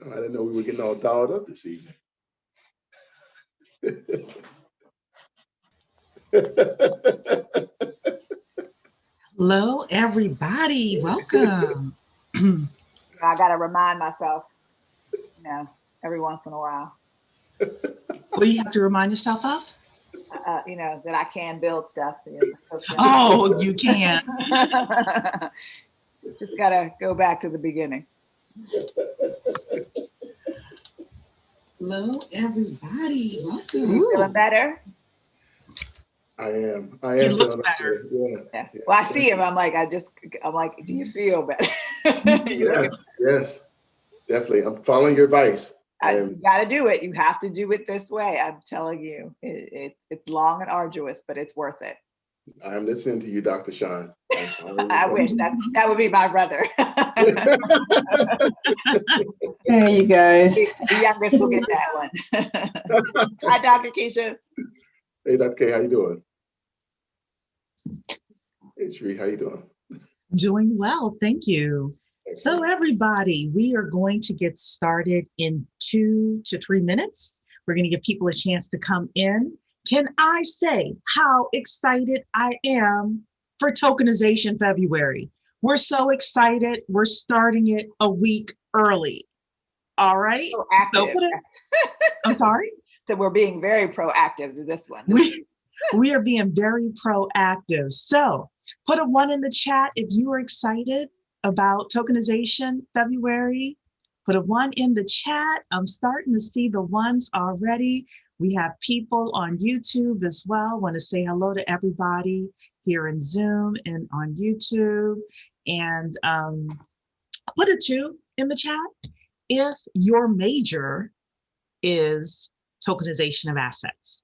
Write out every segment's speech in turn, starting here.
I didn't know we were getting all dialed up this evening. Hello, everybody. Welcome. I got to remind myself, every once in a while. What do you have to remind yourself of? That I can build stuff. Oh, you can. Just got to go back to the beginning. Hello, everybody. Welcome. You feeling better? I am. He looks better. Yeah. Well, I see him. I'm like, do you feel better? Yes, definitely. I'm following your advice. You got to do it. You have to do it this way. I'm telling you, it's long and arduous, but it's worth it. I'm listening to you, Dr. Sean. I wish that would be my brother. Hey, you guys. The youngest will get that one. Hi, Dr. Keisha. Hey, Dr. K, how you doing? Hey, Sheree, how you doing? Doing well, thank you. Excellent. So everybody, we are going to get started in 2 to 3 minutes. We're going to give people a chance to come in. Can I say how excited I am for Tokenization February? We're so excited. We're starting it a week early. All right. Proactive. I'm sorry? So we're being very proactive with this one. We are being very proactive. So put a 1 in the chat if you are excited about Tokenization February. Put a 1 in the chat. I'm starting to see the ones already. We have people on YouTube as well. Want to say hello to everybody here in Zoom and on YouTube. And put a 2 in the chat if your major is tokenization of assets.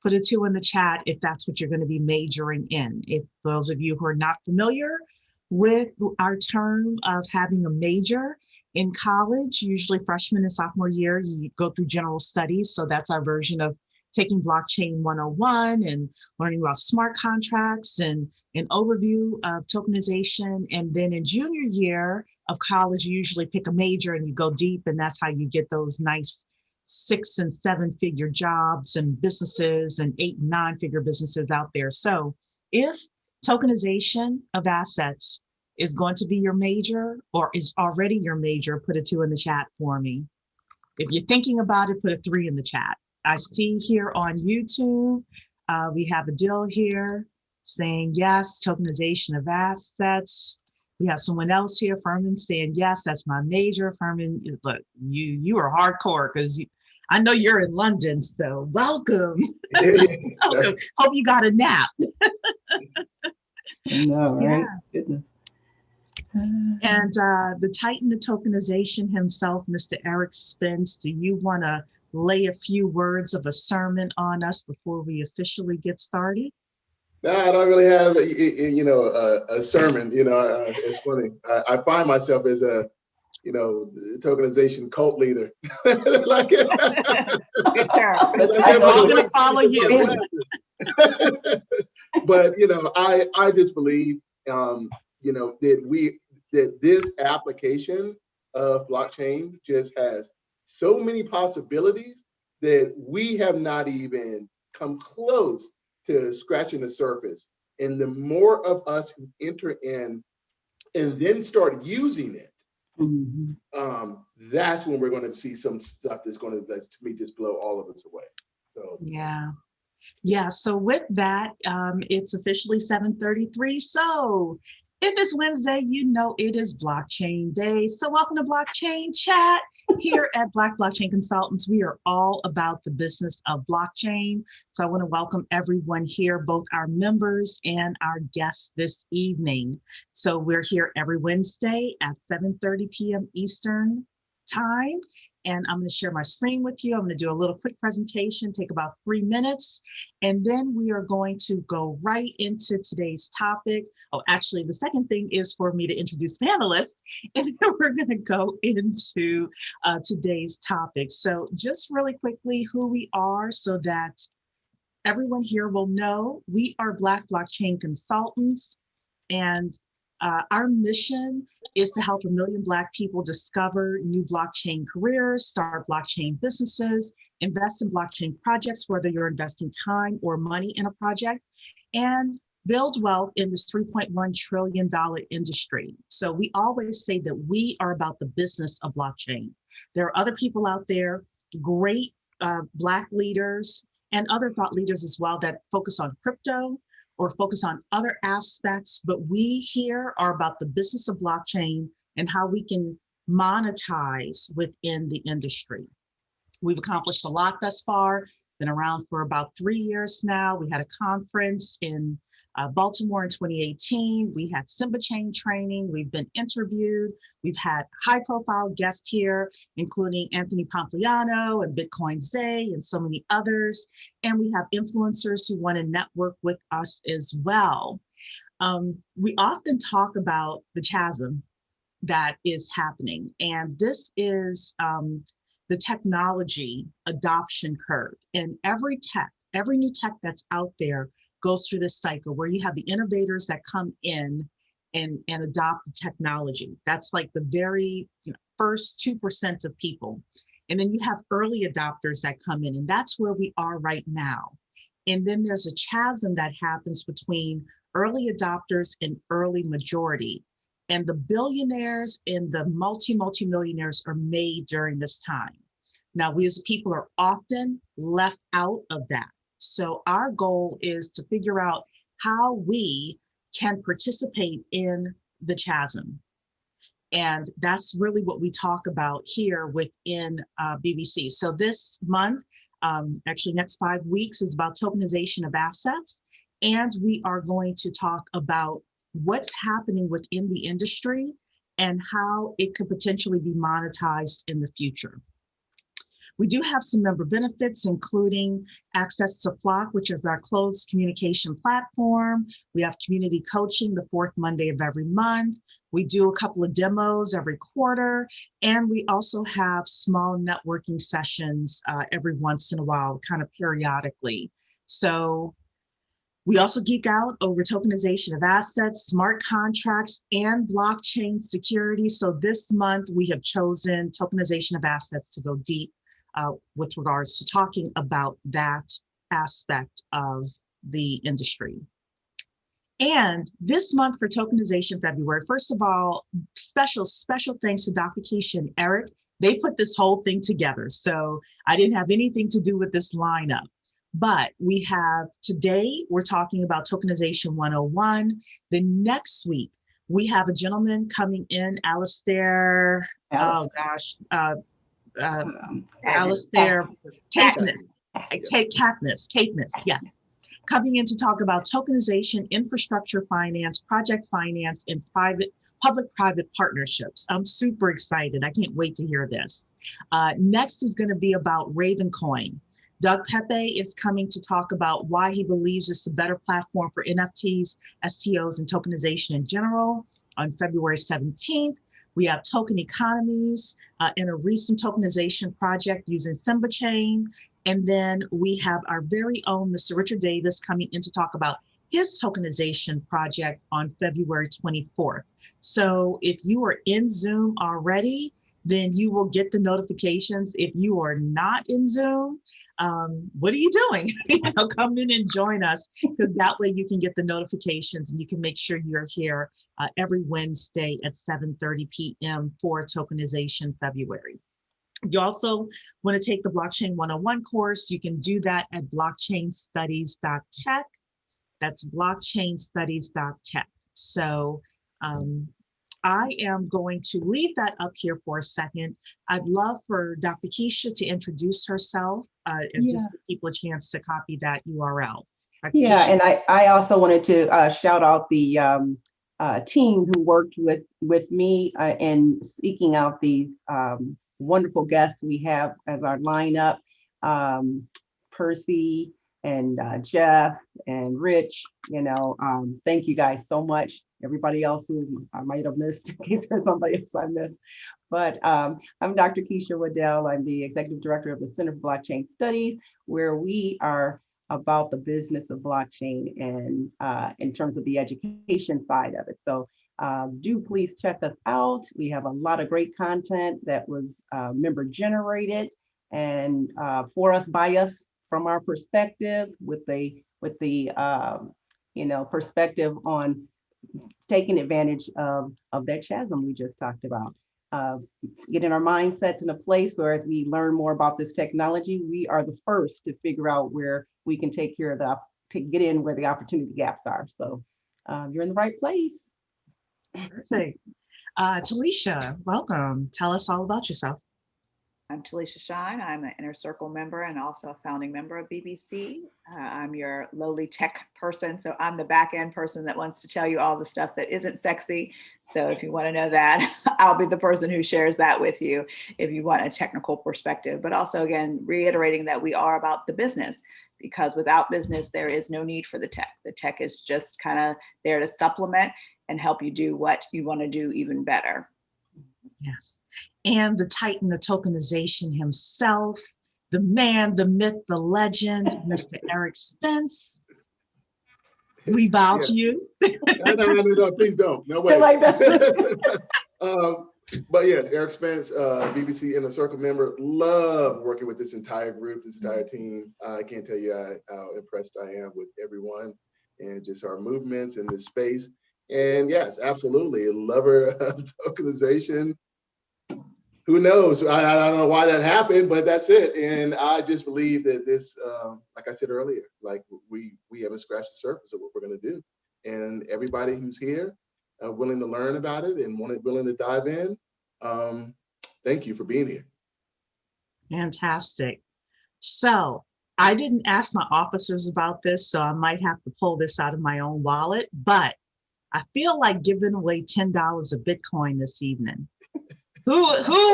Put a 2 in the chat if that's what you're going to be majoring in. If those of you who are not familiar with our term of having a major in college, usually freshman and sophomore year, you go through general studies. So that's our version of taking blockchain 101 and learning about smart contracts and an overview of tokenization. And then in junior year of college, you usually pick a major and you go deep, and that's how you get those nice 6 and 7 figure jobs and businesses and 8 and 9 figure businesses out there. So if tokenization of assets is going to be your major or is already your major, put a 2 in the chat for me. If you're thinking about it, put a 3 in the chat. I see here on YouTube, we have a deal here saying yes, tokenization of assets. We have someone else here, Furman, saying yes, that's my major. Furman, look, you are hardcore because I know you're in London, so welcome. Welcome. Hope you got a nap. No, right? Yeah. Goodness. And the titan of tokenization himself, Mr. Eric Spence, do you want to lay a few words of a sermon on us before we officially get started? No, I don't really have, a sermon. It's funny. I find myself as a, tokenization cult leader. Like, good term. I'm going to follow you. But I just believe that this application of blockchain just has so many possibilities that we have not even come close to scratching the surface. And the more of us who enter in and then start using it, that's when we're going to see some stuff that's going to, to me, just blow all of us away. So yeah. So with that, it's officially 7:33. So if it's Wednesday, it is blockchain day. So welcome to Blockchain Chat. Here at Black Blockchain Consultants, we are all about the business of blockchain. So I want to welcome everyone here, both our members and our guests this evening. So we're here every Wednesday at 7:30 p.m. Eastern time. And I'm going to share my screen with you. I'm going to do a little quick presentation, take about 3 minutes, and then we are going to go right into today's topic. Oh, actually, the second thing is for me to introduce panelists, and then we're going to go into today's topic. So just really quickly who we are so that everyone here will know. We are Black Blockchain Consultants, and Our mission is to help 1 million Black people discover new blockchain careers, start blockchain businesses, invest in blockchain projects, whether you're investing time or money in a project, and build wealth in this $3.1 trillion industry. So we always say that we are about the business of blockchain. There are other people out there, great Black leaders and other thought leaders as well, that focus on crypto or focus on other aspects, but we here are about the business of blockchain and how we can monetize within the industry. We've accomplished a lot thus far, been around for about 3 years now. We had a conference in Baltimore in 2018. We had Simba Chain training. We've been interviewed. We've had high profile guests here, including Anthony Pompliano and Bitcoin Zay and so many others. And we have influencers who want to network with us as well. We often talk about the chasm that is happening. And this is the technology adoption curve. And every new tech that's out there goes through this cycle where you have the innovators that come in and adopt the technology. That's like the very first 2% of people. And then you have early adopters that come in, and that's where we are right now. And then there's a chasm that happens between early adopters and early majority. And the billionaires and the multi-millionaires are made during this time. Now, we as people are often left out of that. So our goal is to figure out how we can participate in the chasm. And that's really what we talk about here within BBC. So this month, actually next 5 weeks, is about tokenization of assets. And we are going to talk about what's happening within the industry and how it could potentially be monetized in the future. We do have some member benefits, including access to Flock, which is our closed communication platform. We have community coaching the fourth Monday of every month. We do a couple of demos every quarter. And we also have small networking sessions every once in a while, kind of periodically. So we also geek out over tokenization of assets, smart contracts, and blockchain security. So this month we have chosen tokenization of assets to go deep with regards to talking about that aspect of the industry. And this month for Tokenization February, first of all, special thanks to Dr. Keisha and Eric. They put this whole thing together. So I didn't have anything to do with this lineup. But we have today, we're talking about Tokenization 101. The next week, we have a gentleman coming in, Alistair, oh gosh, Alistair Caithness, yes. Coming in to talk about tokenization, infrastructure finance, project finance, and public-private partnerships. I'm super excited. I can't wait to hear this. Next is going to be about Ravencoin. Doug Pepe is coming to talk about why he believes it's a better platform for NFTs, STOs, and tokenization in general on February 17th. We have token economies in a recent tokenization project using Simba Chain. And then we have our very own Mr. Richard Davis coming in to talk about his tokenization project on February 24th. So if you are in Zoom already, then you will get the notifications. If you are not in Zoom, what are you doing? Come in and join us, because that way you can get the notifications and you can make sure you're here every Wednesday at 7:30 p.m. for Tokenization February. You also want to take the Blockchain 101 course. You can do that at blockchainstudies.tech. That's blockchainstudies.tech. So I am going to leave that up here for a second. I'd love for Dr. Keisha to introduce herself and just give people a chance to copy that URL. Dr. Yeah, Keisha. and I also wanted to shout out the team who worked with me in seeking out these wonderful guests we have as our lineup. Percy and Jeff and Rich, thank you guys so much. Everybody else who I might have missed, in case there's somebody else I missed. But I'm Dr. Keisha Waddell. I'm the Executive Director of the Center for Blockchain Studies, where we are about the business of blockchain and in terms of the education side of it. So Do please check us out. We have a lot of great content that was member generated and for us, by us, from our perspective, with the perspective on taking advantage of that chasm we just talked about. Getting our mindsets in a place where, as we learn more about this technology, we are the first to figure out where we can take care of to get in where the opportunity gaps are. So you're in the right place. Perfect. Talisha, welcome. Tell us all about yourself. I'm Talisha Shine. I'm an Inner Circle member and also a founding member of BBC. I'm your lowly tech person. So I'm the back end person that wants to tell you all the stuff that isn't sexy. So if you want to know that, I'll be the person who shares that with you if you want a technical perspective. But also, again, reiterating that we are about the business, because without business, there is no need for the tech. The tech is just kind of there to supplement and help you do what you want to do even better. Yes. And the titan of tokenization himself, the man, the myth, the legend, Mr. Eric Spence. We bow to you. No, please don't. No way. Like that. But yes, Eric Spence, BBC Inner Circle member. Love working with this entire group, this entire team. I can't tell you how impressed I am with everyone and just our movements in this space. And yes, absolutely, a lover of tokenization. Who knows? I don't know why that happened, but that's it. And I just believe that this, like I said earlier, like we haven't scratched the surface of what we're going to do. And everybody who's here, willing to learn about it and willing to dive in, thank you for being here. Fantastic. So I didn't ask my officers about this, so I might have to pull this out of my own wallet, but I feel like giving away $10 of Bitcoin this evening. Who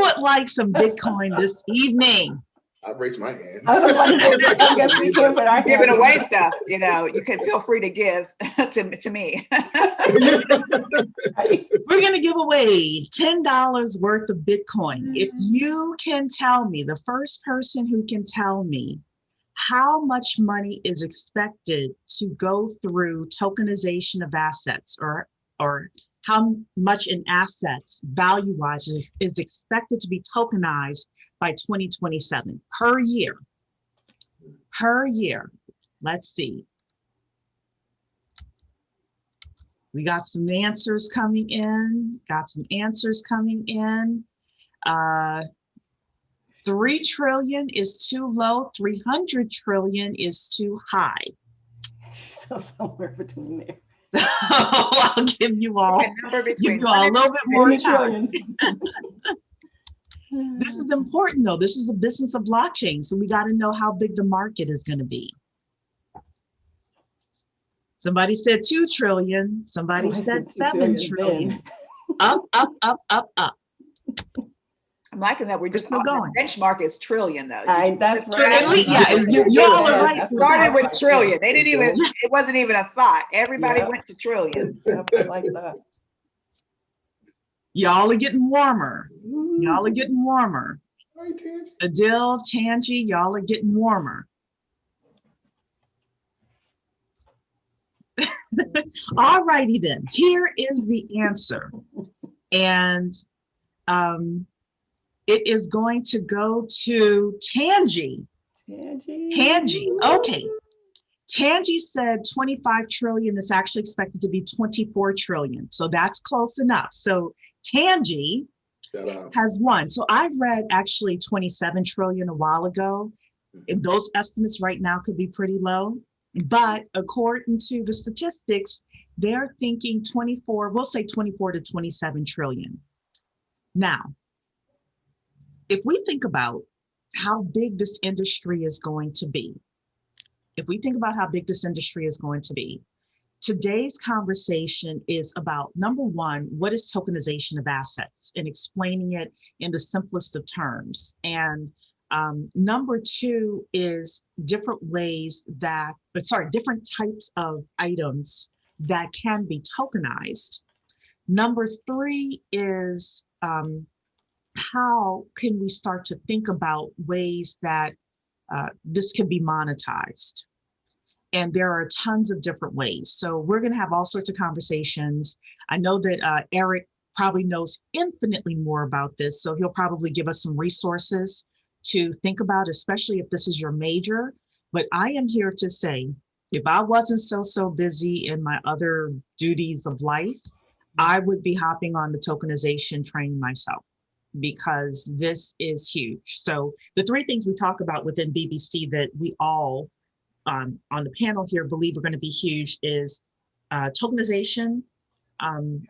would like some Bitcoin this evening? I raised my hand. I guess we can put our Giving away stuff, you can feel free to give to me. We're going to give away $10 worth of Bitcoin. If you can tell me, the first person who can tell me how much money is expected to go through tokenization of assets, or how much in assets value-wise is expected to be tokenized by 2027 per year. Per year. Let's see. We got some answers coming in. 3 trillion is too low. 300 trillion is too high. Still somewhere between there. So I'll give you all a little bit more time. This is important though. This is the business of blockchain. So we got to know how big the market is going to be. Somebody said 2 trillion. Somebody said 7 trillion. Up, up, up, up, up. I'm liking that we're just still going. The benchmark is trillion though. That's right. Yeah, y'all are right. Started with trillion. They didn't even, it wasn't even a thought. Everybody went to trillion. Yep, I like that. Y'all are getting warmer. Y'all are getting warmer. Hi, Tangi. Adil, Tangi, y'all are getting warmer. All righty then. Here is the answer. And it is going to go to Tangi. Tangi. Okay. Tangi said 25 trillion is actually expected to be 24 trillion. So that's close enough. So Tangi has won. So I read actually 27 trillion a while ago. And those estimates right now could be pretty low. But according to the statistics, they're thinking 24, we'll say 24 to 27 trillion. Now, if we think about how big this industry is going to be, today's conversation is about, number one, what is tokenization of assets, and explaining it in the simplest of terms. And number two is different types of items that can be tokenized. Number three is how can we start to think about ways that this can be monetized? And there are tons of different ways. So we're going to have all sorts of conversations. I know that Eric probably knows infinitely more about this. So he'll probably give us some resources to think about, especially if this is your major. But I am here to say, if I wasn't so busy in my other duties of life, I would be hopping on the tokenization train myself, because this is huge. So the three things we talk about within BBC that we all on the panel here believe are going to be huge is tokenization,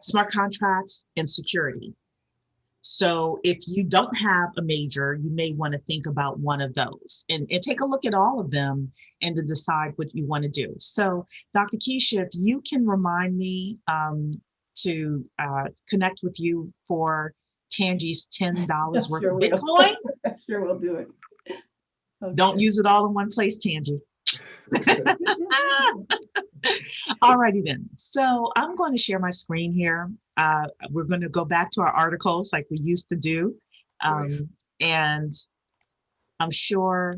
smart contracts, and security. So if you don't have a major, you may want to think about one of those and take a look at all of them and to decide what you want to do. So Dr. Keisha, if you can remind me to connect with you for Tangi's $10 worth Sure of will. Bitcoin. Sure, we'll do it. Okay. Don't use it all in one place, Tangi. Alrighty then. So I'm going to share my screen here. We're going to go back to our articles like we used to do. Nice. And I'm sure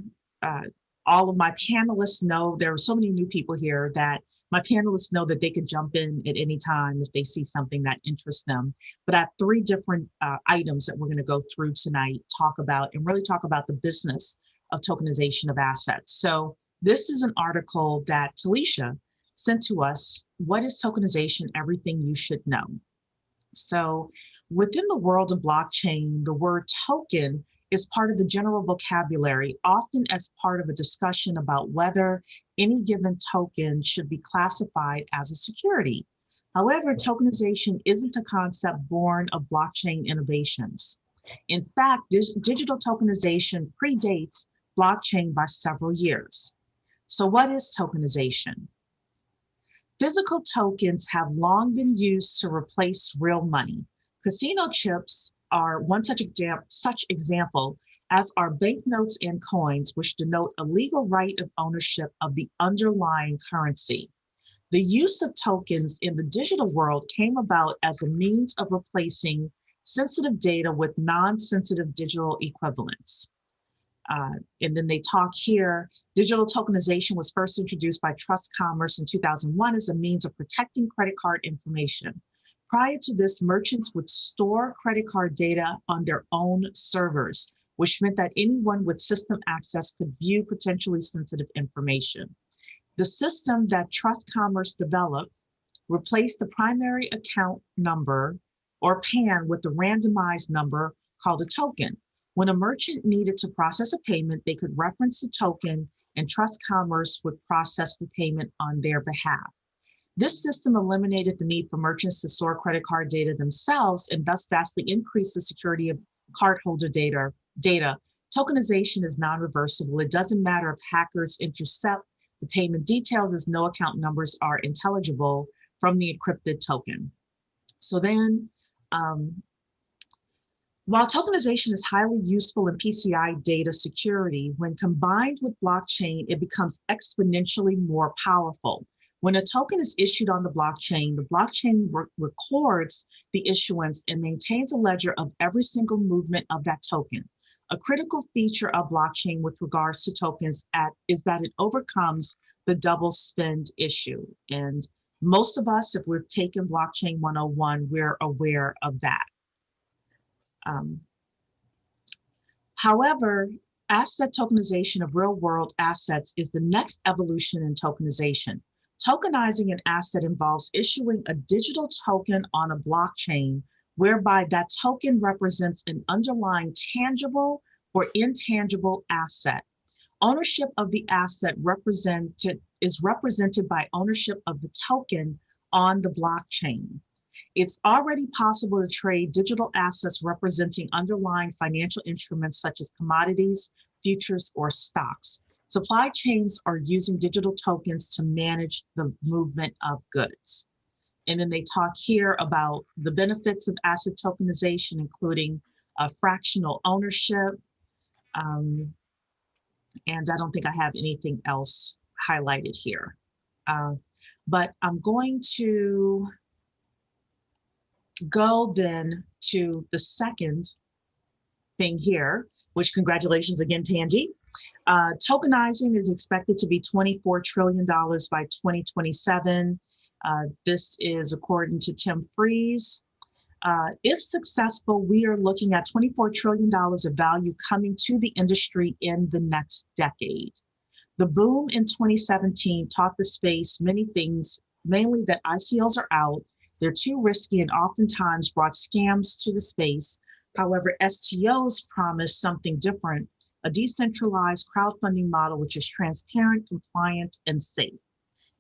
all of my panelists know there are so many new people here that my panelists know that they can jump in at any time if they see something that interests them. But I have three different items that we're going to go through tonight, talk about, and really talk about the business of tokenization of assets. So this is an article that Talisha sent to us. What is tokenization? Everything you should know. So within the world of blockchain, the word token is part of the general vocabulary, often as part of a discussion about whether any given token should be classified as a security. However, tokenization isn't a concept born of blockchain innovations. In fact, digital tokenization predates blockchain by several years. So what is tokenization? Physical tokens have long been used to replace real money. Casino chips are one such example, as are banknotes and coins, which denote a legal right of ownership of the underlying currency. The use of tokens in the digital world came about as a means of replacing sensitive data with non-sensitive digital equivalents. And then they talk here, digital tokenization was first introduced by Trust Commerce in 2001 as a means of protecting credit card information. Prior to this, merchants would store credit card data on their own servers, which meant that anyone with system access could view potentially sensitive information. The system that Trust Commerce developed replaced the primary account number, or PAN, with the randomized number called a token. When a merchant needed to process a payment, they could reference the token and Trust Commerce would process the payment on their behalf. This system eliminated the need for merchants to store credit card data themselves and thus vastly increased the security of cardholder data. Tokenization is non-reversible. It doesn't matter if hackers intercept the payment details, as no account numbers are intelligible from the encrypted token. So then, while tokenization is highly useful in PCI data security, when combined with blockchain, it becomes exponentially more powerful. When a token is issued on the blockchain records the issuance and maintains a ledger of every single movement of that token. A critical feature of blockchain with regards to tokens is that it overcomes the double spend issue. And most of us, if we've taken Blockchain 101, we're aware of that. However, asset tokenization of real-world assets is the next evolution in tokenization. Tokenizing an asset involves issuing a digital token on a blockchain, whereby that token represents an underlying tangible or intangible asset. Ownership of the asset is represented by ownership of the token on the blockchain. It's already possible to trade digital assets representing underlying financial instruments such as commodities, futures, or stocks. Supply chains are using digital tokens to manage the movement of goods. And then they talk here about the benefits of asset tokenization, including fractional ownership. And I don't think I have anything else highlighted here. But I'm going to go then to the second thing here, which congratulations again, Tangi. Tokenizing is expected to be $24 trillion by 2027. This is according to Tim Freeze. If successful, we are looking at $24 trillion of value coming to the industry in the next decade. The boom in 2017 taught the space many things, mainly that ICOs are out, they're too risky, and oftentimes brought scams to the space. However, STOs promise something different, a decentralized crowdfunding model which is transparent, compliant, and safe.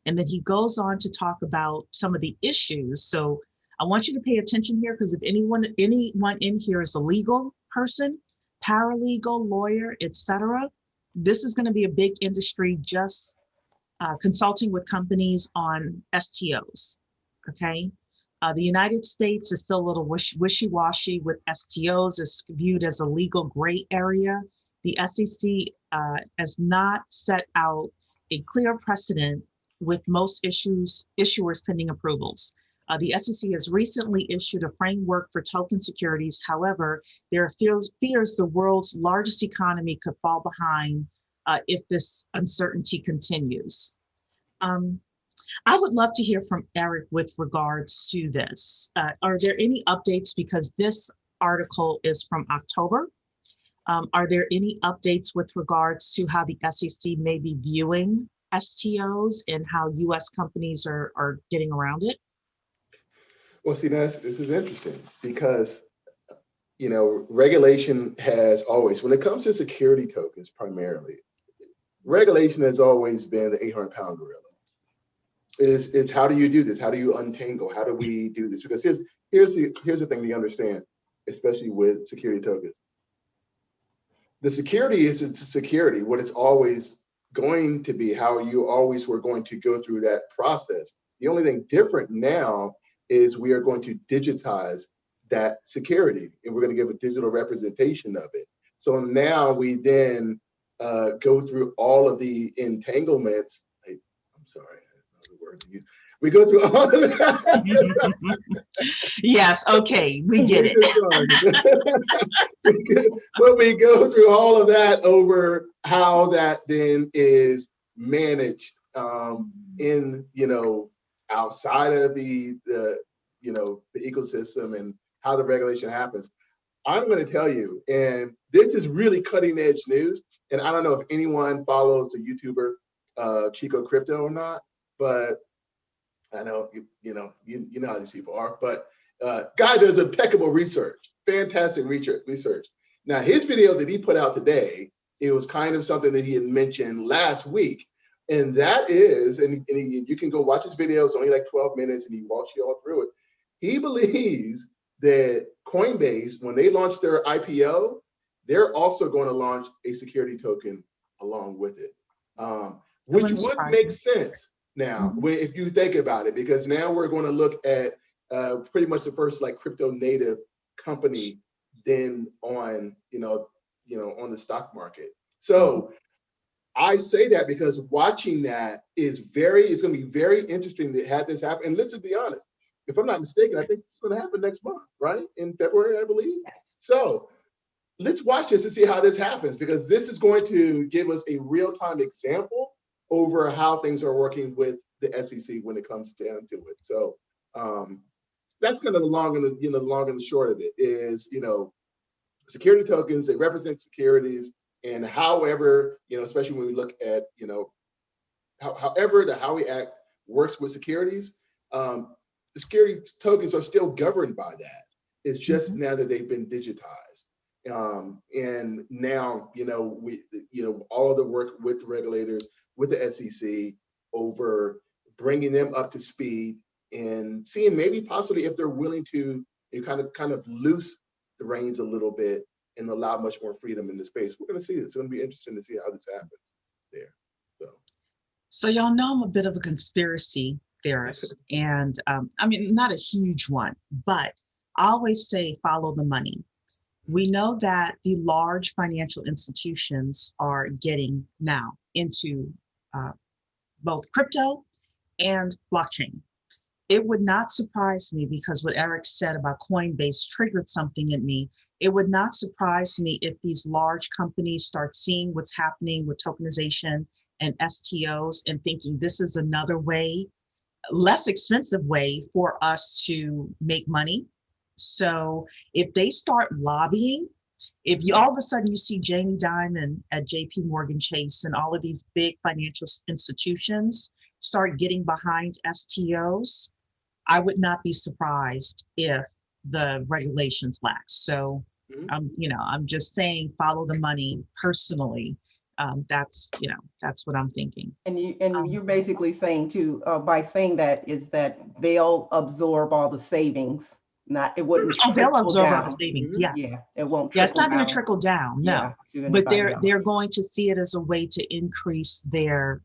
And then he goes on to talk about some of the issues. So I want you to pay attention here, because if anyone in here is a legal person, paralegal, lawyer, etc., this is going to be a big industry just consulting with companies on STOs. Okay. The United States is still a little wishy-washy with STOs. It's viewed as a legal gray area. The SEC has not set out a clear precedent with most issuers pending approvals. The SEC has recently issued a framework for token securities. However, there are fears the world's largest economy could fall behind if this uncertainty continues. I would love to hear from Eric with regards to this. Are there any updates? Because this article is from October. Are there any updates with regards to how the SEC may be viewing STOs and how US companies are getting around it? Well, see, this is interesting because, regulation has always, when it comes to security tokens primarily, regulation has always been the 800-pound gorilla. Is how do you do this? How do you untangle? How do we do this? Because here's the thing to understand, especially with security tokens. The security is security, what it's always going to be, how you always were going to go through that process. The only thing different now is we are going to digitize that security, and we're going to give a digital representation of it. So now we then go through all of the entanglements. I'm sorry, another word to use. We go through all of that. Yes, okay, we get it. But we go through all of that over how that then is managed in, outside of the ecosystem and how the regulation happens. I'm going to tell you, and this is really cutting edge news. And I don't know if anyone follows the YouTuber Chico Crypto or not, but I know you know how these people are. But guy does impeccable research, fantastic research. Now his video that he put out today, it was kind of something that he had mentioned last week. And that is, and you can go watch his video, it's only like 12 minutes, and he walks you all through it. He believes that Coinbase, when they launch their IPO, they're also going to launch a security token along with it, which would make sense now, if you think about it, because now we're going to look at pretty much the first like crypto native company then on, on the stock market. So I say that because watching that is it's going to be very interesting to have this happen. And let's be honest, if I'm not mistaken, I think it's going to happen next month, right? In February, I believe. Yes. So let's watch this and see how this happens, because this is going to give us a real-time example over how things are working with the SEC when it comes down to it. So that's kind of the long and the short of it is, security tokens, they represent securities. And however, especially when we look at, however the Howey Act works with securities, the security tokens are still governed by that. It's just now that they've been digitized. And now, we, all of the work with the regulators, with the SEC over bringing them up to speed and seeing maybe possibly if they're willing to kind of loose the reins a little bit and allow much more freedom in the space. We're going to see this. It's going to be interesting to see how this happens there. So y'all know I'm a bit of a conspiracy theorist, and I mean, not a huge one, but I always say follow the money. We know that the large financial institutions are getting now into both crypto and blockchain. It would not surprise me, because what Eric said about Coinbase triggered something in me. it would not surprise me if these large companies start seeing what's happening with tokenization and STOs and thinking this is another way, less expensive way for us to make money. So if they start lobbying, if you all of a sudden you see Jamie Dimon at JP Morgan Chase and all of these big financial institutions start getting behind STOs, I would not be surprised if the regulations lax. So I'm just saying, follow the money personally. That's what I'm thinking. And you're basically saying too, by saying that, is that they'll absorb all the savings. It wouldn't they'll trickle absorb all down. the savings. Yeah. Yeah, it won't Yeah, it's trickle not going to down. trickle down, no. To But anybody else. they're going to see it as a way to increase their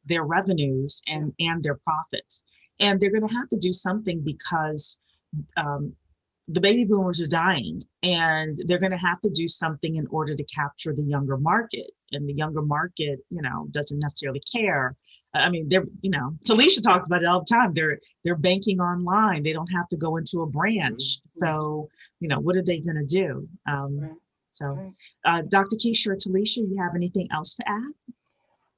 revenues and their profits. And they're going to have to do something because the baby boomers are dying, and they're going to have to do something in order to capture the younger market. And the younger market, doesn't necessarily care. I mean, Talisha talks about it all the time. They're banking online. They don't have to go into a branch. So, what are they going to do? Dr. Keisha or Talisha, you have anything else to add?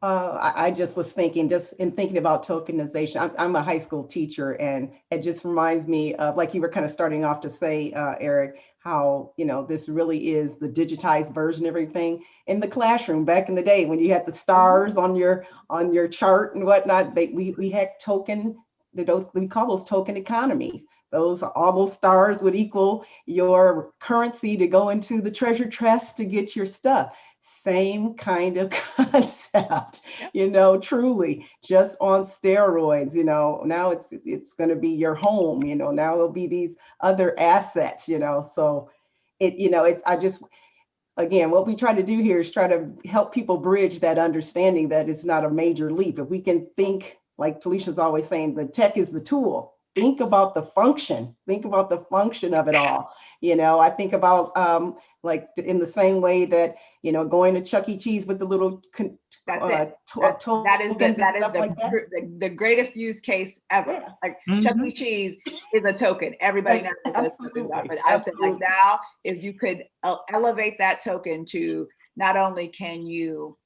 I just was thinking, just in thinking about tokenization, I'm a high school teacher, and it just reminds me of, like you were kind of starting off to say, Eric, how, this really is the digitized version of everything. In the classroom back in the day, when you had the stars on your chart and whatnot, we had we call those token economies. All those stars would equal your currency to go into the treasure chest to get your stuff. Same kind of concept, truly just on steroids. Now it's going to be your home. Now it'll be these other assets. So again, what we try to do here is try to help people bridge that understanding that it's not a major leap. If we can think, like Talisha's always saying, the tech is the tool. Think about the function. Think about the function of it all. I think about like in the same way that, going to Chuck E. Cheese with the little that is the greatest use case ever. Yeah. Like Chuck E. Cheese is a token. Everybody knows what those tokens are. But I said, like, now, if you could elevate that token to not only can you,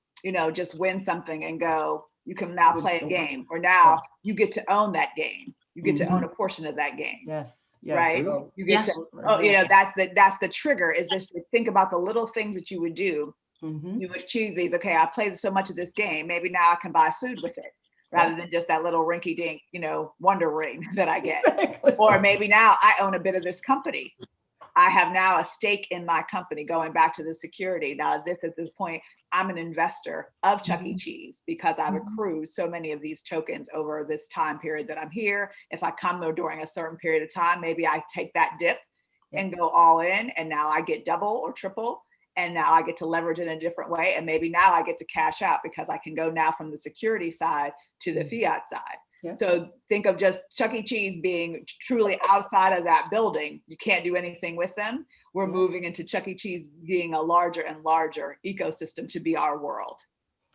just win something and go, you can now play a game, or now you get to own that game. You get to own a portion of that game. Yes. Right. You get to, that's the trigger, is this to think about the little things that you would do. You would choose these. Okay, I played so much of this game. Maybe now I can buy food with it, rather than just that little rinky dink, wonder ring that I get. Exactly. Or maybe now I own a bit of this company. I have now a stake in my company, going back to the security. Now, at this point, I'm an investor of Chuck E. Cheese because I've accrued so many of these tokens over this time period that I'm here. If I come there during a certain period of time, maybe I take that dip and go all in, and now I get double or triple. And now I get to leverage it in a different way. And maybe now I get to cash out because I can go now from the security side to the fiat side. Yeah. So think of just Chuck E. Cheese being truly outside of that building. You can't do anything with them. We're moving into Chuck E. Cheese being a larger and larger ecosystem to be our world.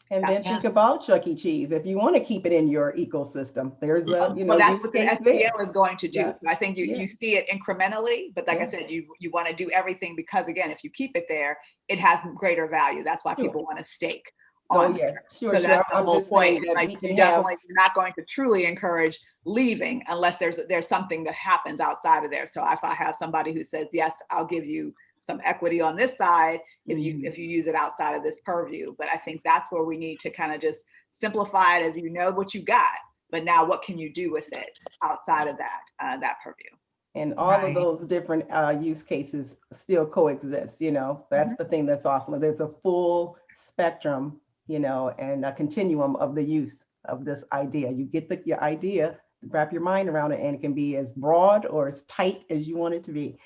And then think about Chuck E. Cheese. If you want to keep it in your ecosystem, there's a, well, that's what the SPO is going to do. Yeah. So I think you see it incrementally, but like I said, you want to do everything, because again, if you keep it there, it has greater value. That's why people want to stake on there. So that's the whole point. Like, you're not going to truly encourage leaving unless there's something that happens outside of there. So if I have somebody who says, yes, I'll give you some equity on this side if you use it outside of this purview. But I think that's where we need to kind of just simplify it, as what you got, but now what can you do with it outside of that purview? And all of those different use cases still coexist. That's the thing that's awesome. There's a full spectrum, and a continuum of the use of this idea. You get your idea, wrap your mind around it, and it can be as broad or as tight as you want it to be.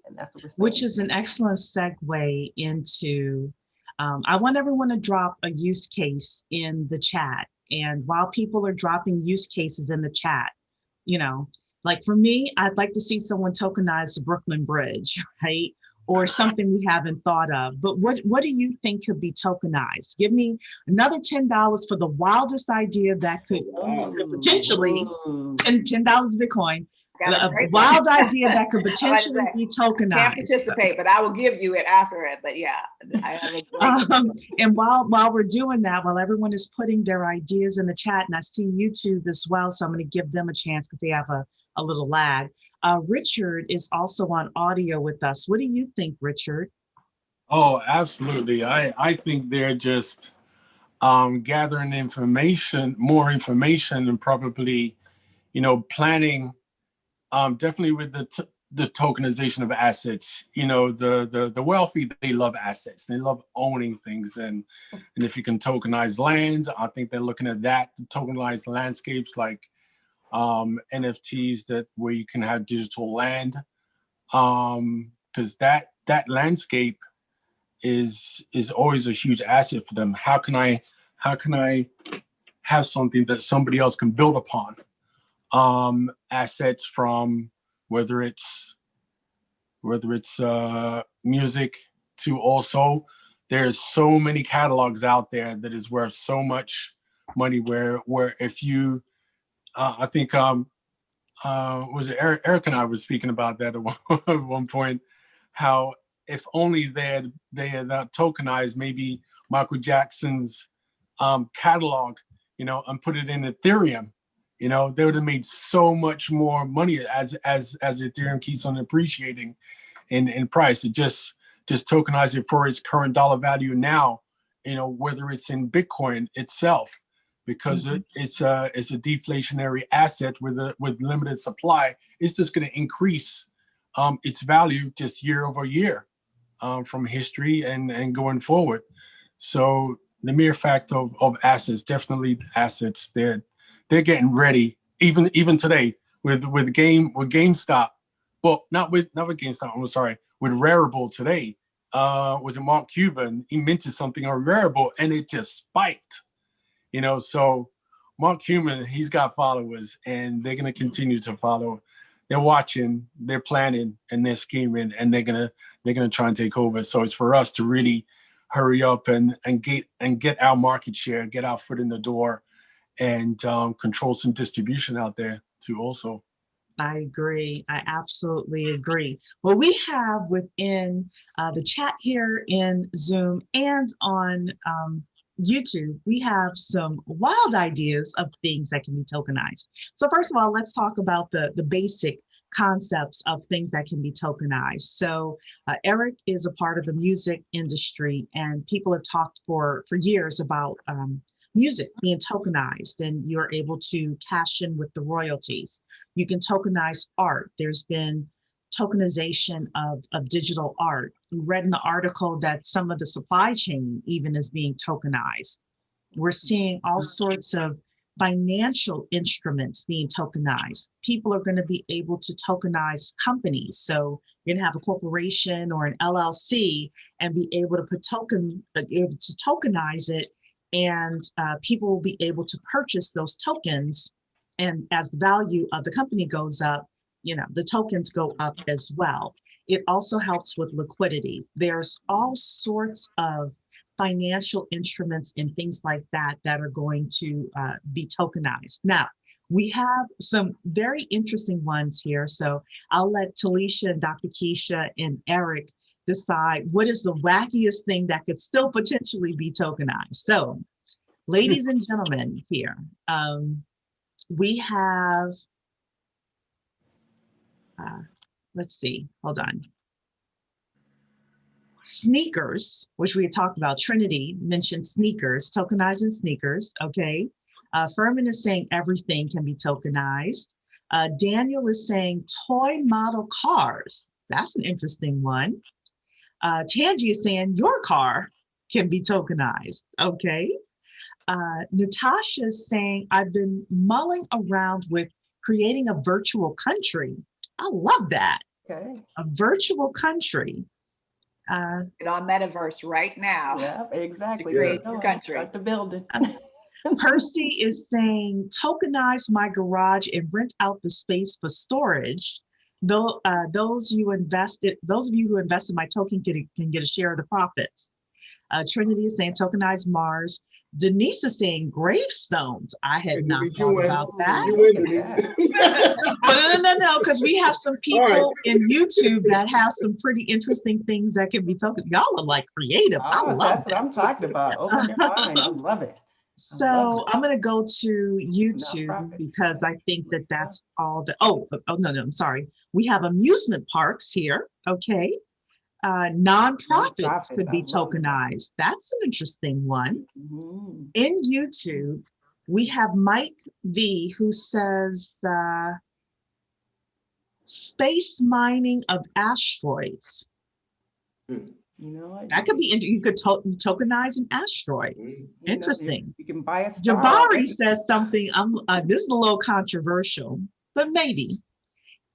And that's what we're saying. Which is an excellent segue into, I want everyone to drop a use case in the chat. And while people are dropping use cases in the chat, like for me, I'd like to see someone tokenize the Brooklyn Bridge, right? Or something we haven't thought of. But what do you think could be tokenized? Give me another $10 for the wildest idea that could potentially, $10 Bitcoin, Got a A great one. wild idea that could I was potentially about to be say, can't tokenized. participate, but I will give you it after it. But yeah, I have a great one. And while we're doing that, while everyone is putting their ideas in the chat, and I see YouTube as well, so I'm going to give them a chance because they have a little lag. Richard is also on audio with us. What do you think, Richard? Oh, absolutely. I think they're just gathering information, more information, and probably, planning definitely with the tokenization of assets. The wealthy, they love assets. They love owning things, and if you can tokenize land, I think they're looking at that to tokenize landscapes like NFTs where you can have digital land, because that landscape is always a huge asset for them. How can I have something that somebody else can build upon? Assets from whether it's music to also there's so many catalogs out there that is worth so much money where if you I think was it Eric and I was speaking about that at one point, how if only they had tokenized maybe Michael Jackson's catalog, and put it in Ethereum, they would have made so much more money as Ethereum keeps on appreciating in price. It just tokenize it for its current dollar value now, whether it's in Bitcoin itself, because it's a deflationary asset with limited supply. It's just going to increase its value just year over year from history and going forward. So the mere fact of assets, definitely assets, they're getting ready. Even today with GameStop. Well, not with GameStop. I'm sorry. With Rarible today, was it Mark Cuban? He minted something on Rarible and it just spiked. So Mark Cuban, he's got followers, and they're gonna continue to follow. They're watching, they're planning, and they're scheming, and they're gonna try and take over. So it's for us to really hurry up and get our market share, get our foot in the door, and control some distribution out there too also. I agree. I absolutely agree. Well, we have within the chat here in Zoom and on YouTube, we have some wild ideas of things that can be tokenized. So first of all, let's talk about the basic concepts of things that can be tokenized. So Eric is a part of the music industry, and people have talked for years about music being tokenized, and you're able to cash in with the royalties. You can tokenize art. There's been tokenization of digital art. We read in the article that some of the supply chain even is being tokenized. We're seeing all sorts of financial instruments being tokenized. People are going to be able to tokenize companies. So you're going to have a corporation or an LLC and be able to tokenize it, and people will be able to purchase those tokens. And as the value of the company goes up, the tokens go up as well. It also helps with liquidity. There's all sorts of financial instruments and things like that are going to be tokenized. Now, we have some very interesting ones here. So I'll let Talisha and Dr. Keisha and Eric decide what is the wackiest thing that could still potentially be tokenized. So, ladies and gentlemen, here, we have, let's see, hold on. Sneakers, which we had talked about. Trinity mentioned sneakers, tokenizing sneakers, okay. Furman is saying everything can be tokenized. Daniel is saying toy model cars. That's an interesting one. Tangi is saying your car can be tokenized, okay. Natasha is saying, I've been mulling around with creating a virtual country. I love that. Okay. A virtual country. Get on Metaverse right now. Yeah, exactly. Create your country. Start the building. Percy is saying, tokenize my garage and rent out the space for storage. Though those of you who invest in my token can get a share of the profits. Trinity is saying, tokenize Mars. Denise is saying gravestones. I had And not Denise, thought about that. You Look win, at Denise. No, because we have some All right. people in YouTube that have some pretty interesting things that can be token. Y'all are like creative. I Oh, love that's what that. I'm talking about. Open your mind. I love it. So I'm going to go to YouTube Nonprofits. because I think that Great that's all the, oh, no, I'm sorry. We have amusement parks here. Okay. Nonprofits could I be love it. tokenized. That's an interesting one. Mhm. In YouTube, we have Mike V who says space mining of asteroids. You know what? That could be, you could tokenize an asteroid. Mm. You know, Interesting. you can buy a star Jabari already. says something, this is a little controversial, but maybe.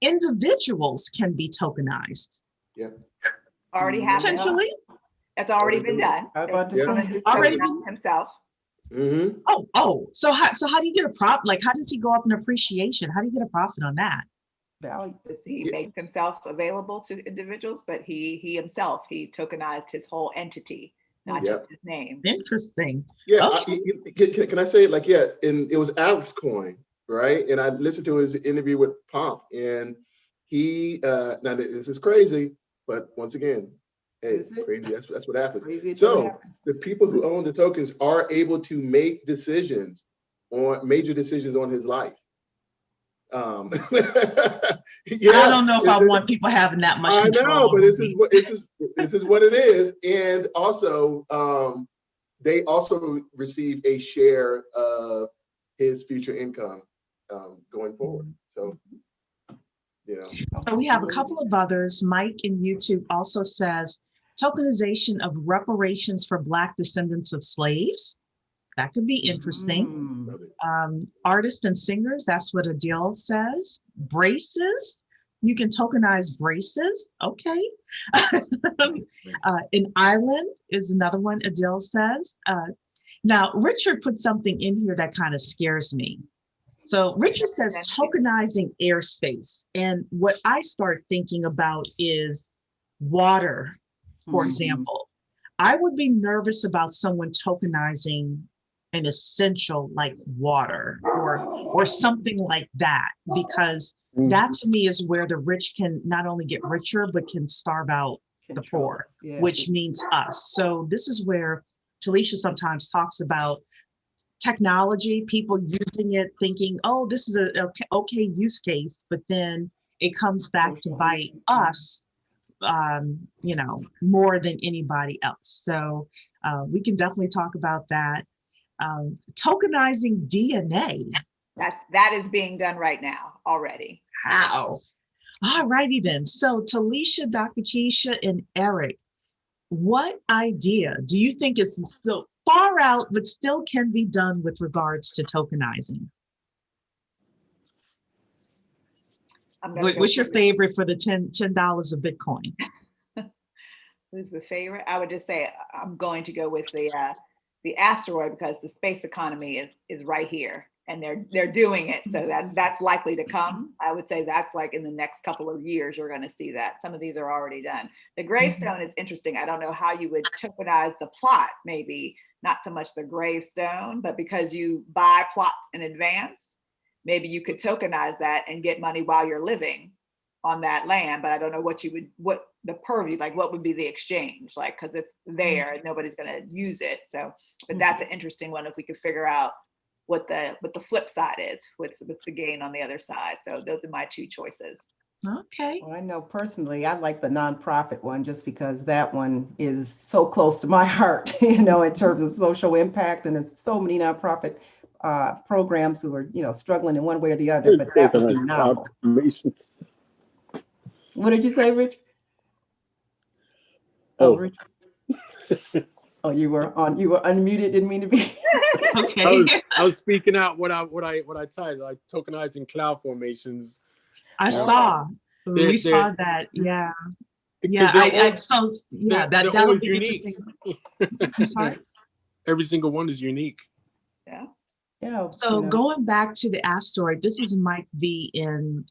Individuals can be tokenized. Yeah. Already happened. Potentially. That's already been done. How about the Yeah. same? Already Tokenized himself. Mm-hmm. Oh, so how do you get a profit? Like, how does he go up in appreciation? How do you get a profit on that? Value. He makes himself available to individuals, but he himself, he tokenized his whole entity, not Yeah. just his name. Interesting. Yeah. Okay. Can I say it like, yeah, and it was Alex Coin, right? And I listened to his interview with Pomp, and he, now this is crazy, but once again, hey, Is it? crazy, that's what happens. Crazy is what So happens. the people who own the tokens are able to make major decisions on his life. Yeah, I don't know if I want people having that much I control know, but over this me. is what it is, and also they also receive a share of his future income going forward. So, So we have a couple of others. Mike in YouTube also says tokenization of reparations for Black descendants of slaves. That could be interesting. Mm. love it. Artists and singers, that's what Adil says. Braces, you can tokenize braces. Okay. An island is another one, Adil says. Now, Richard put something in here that kind of scares me. So Richard says tokenizing airspace. And what I start thinking about is water, for example. I would be nervous about someone tokenizing an essential like water or something like that, because that to me is where the rich can not only get richer, but can starve out the poor, which means us. So this is where Talisha sometimes talks about technology, people using it thinking, oh, this is a okay use case, but then it comes back to bite us, more than anybody else. So we can definitely talk about that. Tokenizing DNA. That is being done right now already. How? All righty then. So Talisha, Dr. Keisha, and Eric, what idea do you think is still far out, but still can be done with regards to tokenizing? What's your favorite for the $10 of Bitcoin? Who's the favorite? I would just say I'm going to go with the asteroid, because the space economy is right here and they're doing it. So that's likely to come. I would say that's like in the next couple of years, you're going to see that. Some of these are already done. The gravestone is interesting. I don't know how you would tokenize the plot, maybe not so much the gravestone, but because you buy plots in advance, maybe you could tokenize that and get money while you're living on that land. But I don't know what the purview, like what would be the exchange, like, because it's there and nobody's going to use it. So, but that's an interesting one if we could figure out what the flip side is with the gain on the other side. So those are my two choices. Okay. Well, I know personally, I like the nonprofit one just because that one is so close to my heart, in terms of social impact. And there's so many nonprofit programs who are, struggling in one way or the other, but that would be novel. What did you say, Rich? Oh, Rich. Oh, you were unmuted, didn't mean to be. Okay. I was speaking out what I typed, like tokenizing cloud formations. I saw. We saw that. Yeah. Yeah. That'll be unique. Interesting. I'm sorry. Every single one is unique. Yeah. Yeah. So going back to the asteroid, this is Mike V in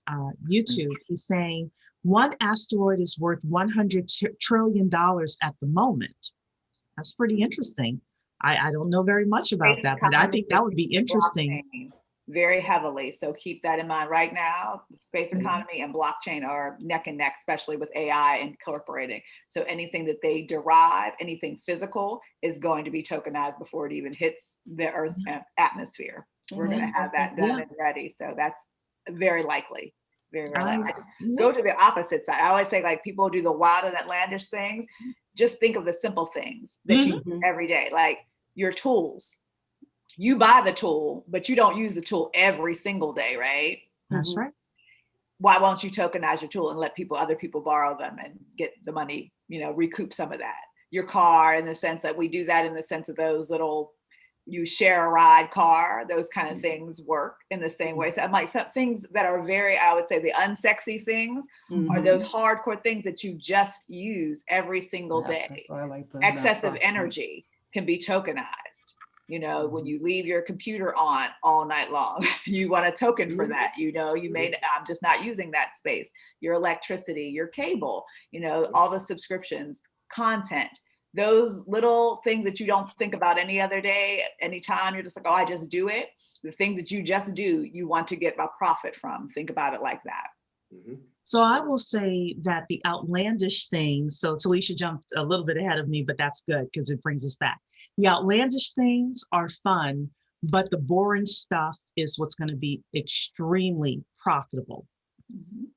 YouTube. He's saying one asteroid is worth $100 trillion at the moment. That's pretty interesting. I don't know very much about Space that, but I economy think that is would be using interesting. blockchain very heavily. So keep that in mind. Right now, the space Mhm. economy and blockchain are neck and neck, especially with AI incorporating. So anything that they derive, anything physical, is going to be tokenized before it even hits the Earth atmosphere. We're going to have that done Yeah. and ready. So that's very likely. Very, very likely. I just Yeah. go to the opposite side. I always say, like, people do the wild and outlandish things. Just think of the simple things that you do every day, like your tools. You buy the tool, but you don't use the tool every single day, right? That's right. Why won't you tokenize your tool and let other people borrow them and get the money, recoup some of that? Your car, in the sense that we do that, in the sense of those little, you share a ride car, those kind of things work in the same way. So I'm like, some things that are very, I would say, the unsexy things are those hardcore things that you just use every single day. Excessive energy can be tokenized. When you leave your computer on all night long, you want a token for that. I'm just not using that space. Your electricity, your cable, all the subscriptions, content, those little things that you don't think about any other day, anytime. You're just like, oh, I just do it. The things that you just do, you want to get a profit from. Think about it like that. So I will say that the outlandish things, so Talisha jumped a little bit ahead of me, but that's good because it brings us back. The outlandish things are fun, but the boring stuff is what's going to be extremely profitable.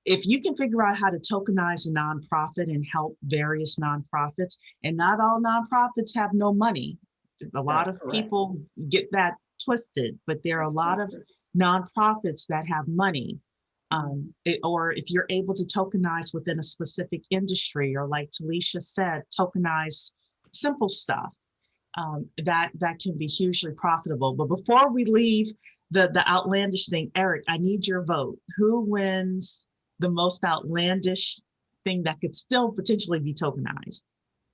If you can figure out how to tokenize a nonprofit and help various nonprofits, and not all nonprofits have no money. A lot of people get that twisted, but there are a lot of nonprofits that have money. Or if you're able to tokenize within a specific industry, or like Talisha said, tokenize simple stuff, that can be hugely profitable. But before we leave the outlandish thing, Eric, I need your vote. Who wins the most outlandish thing that could still potentially be tokenized?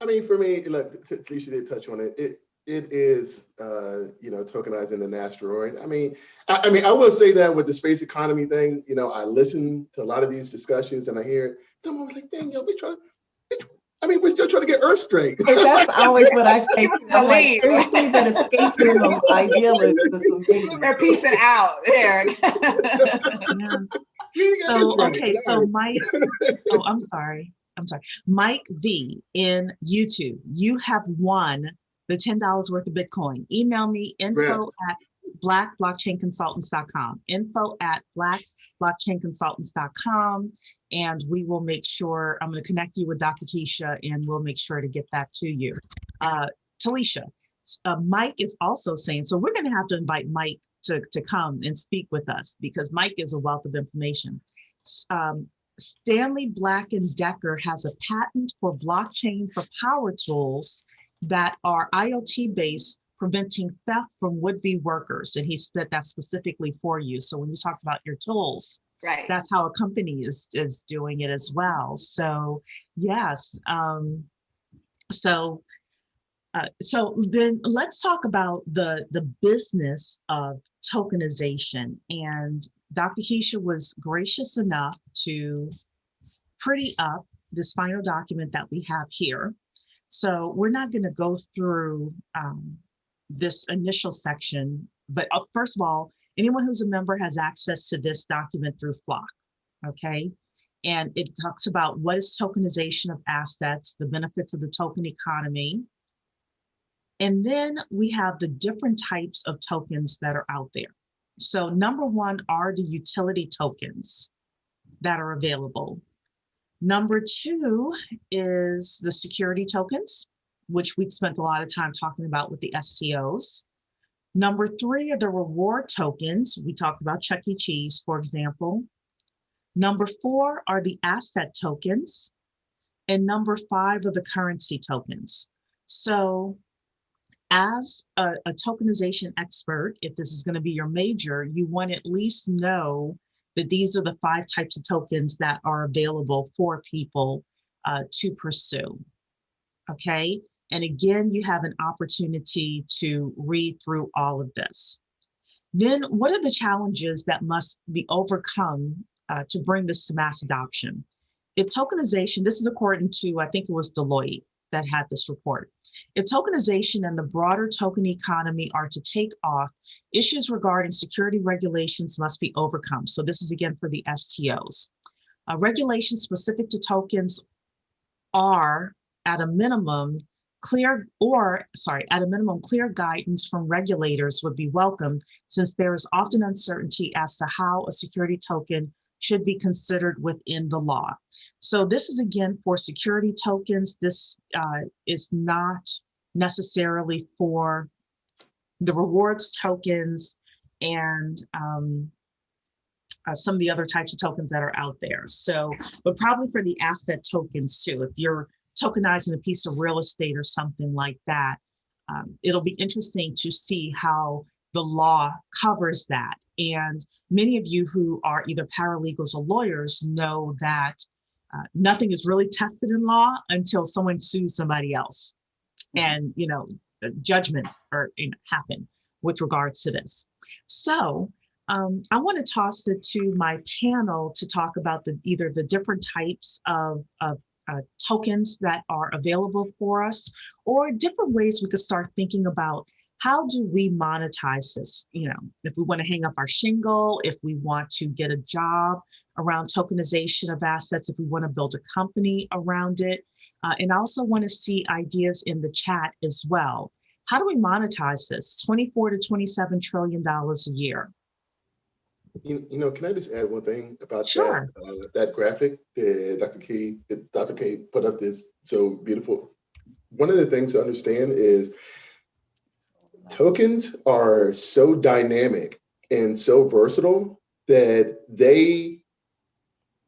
I mean, for me, look, Talisha did touch on it. It is, tokenizing an asteroid. I mean, I will say that with the space economy thing, I listen to a lot of these discussions and I hear it. I was like, dang, yo, we're still trying to get Earth straight. And that's always what I say. I'm like, seriously, that escapism idealist is amazing. They're piecing out, Eric. So, okay, so Mike, oh, I'm sorry. Mike V in YouTube, you have won the $10 worth of Bitcoin. Email me info@blackblockchainconsultants.com, info@blackblockchainconsultants.com, and we will make sure, I'm going to connect you with Dr. Keisha and we'll make sure to get that to you. Talisha, Mike is also saying, so we're going to have to invite Mike to come and speak with us because Mike is a wealth of information. Stanley Black & Decker has a patent for blockchain for power tools that are IoT based, preventing theft from would-be workers. And he said that specifically for you. So when you talked about your tools, right, that's how a company is doing it as well. So yes. So then let's talk about the business of tokenization. And Dr. Keisha was gracious enough to pretty up this final document that we have here. So we're not going to go through this initial section, but first of all, anyone who's a member has access to this document through Flock, okay? And it talks about what is tokenization of assets, the benefits of the token economy. And then we have the different types of tokens that are out there. So number one are the utility tokens that are available. Number two is the security tokens, which we spent a lot of time talking about with the STOs. Number three are the reward tokens. We talked about Chuck E. Cheese, for example. Number four are the asset tokens. And number five are the currency tokens. So as a tokenization expert, if this is going to be your major, you want to at least know that these are the 5 types of tokens that are available for people to pursue, okay? And again, you have an opportunity to read through all of this. Then what are the challenges that must be overcome to bring this to mass adoption? If tokenization, this is according to, I think it was Deloitte, that had this report. If tokenization and the broader token economy are to take off, issues regarding security regulations must be overcome. So this is again for the STOs. Regulations specific to tokens are at a minimum clear guidance from regulators would be welcome, since there is often uncertainty as to how a security token should be considered within the law. So this is again for security tokens. This is not necessarily for the rewards tokens and some of the other types of tokens that are out there. So, but probably for the asset tokens too. If you're tokenizing a piece of real estate or something like that, it'll be interesting to see how the law covers that. And many of you who are either paralegals or lawyers know that nothing is really tested in law until someone sues somebody else. And, judgments happen with regards to this. So I want to toss it to my panel to talk about either the different types of tokens that are available for us, or different ways we could start thinking about how do we monetize this? If we want to hang up our shingle, if we want to get a job around tokenization of assets, if we want to build a company around it. And I also want to see ideas in the chat as well. How do we monetize this? $24 to $27 trillion a year. Can I just add one thing about Sure. that graphic that Dr. K put up this so beautiful. One of the things to understand is tokens are so dynamic and so versatile that they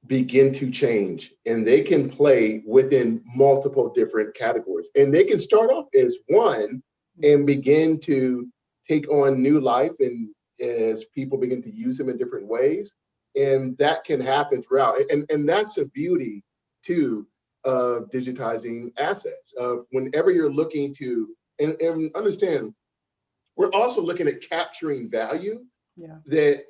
begin to change, and they can play within multiple different categories. And they can start off as one and begin to take on new life, and as people begin to use them in different ways. And that can happen throughout. And that's a beauty too of digitizing assets. Whenever you're looking to, and understand, we're also looking at capturing value that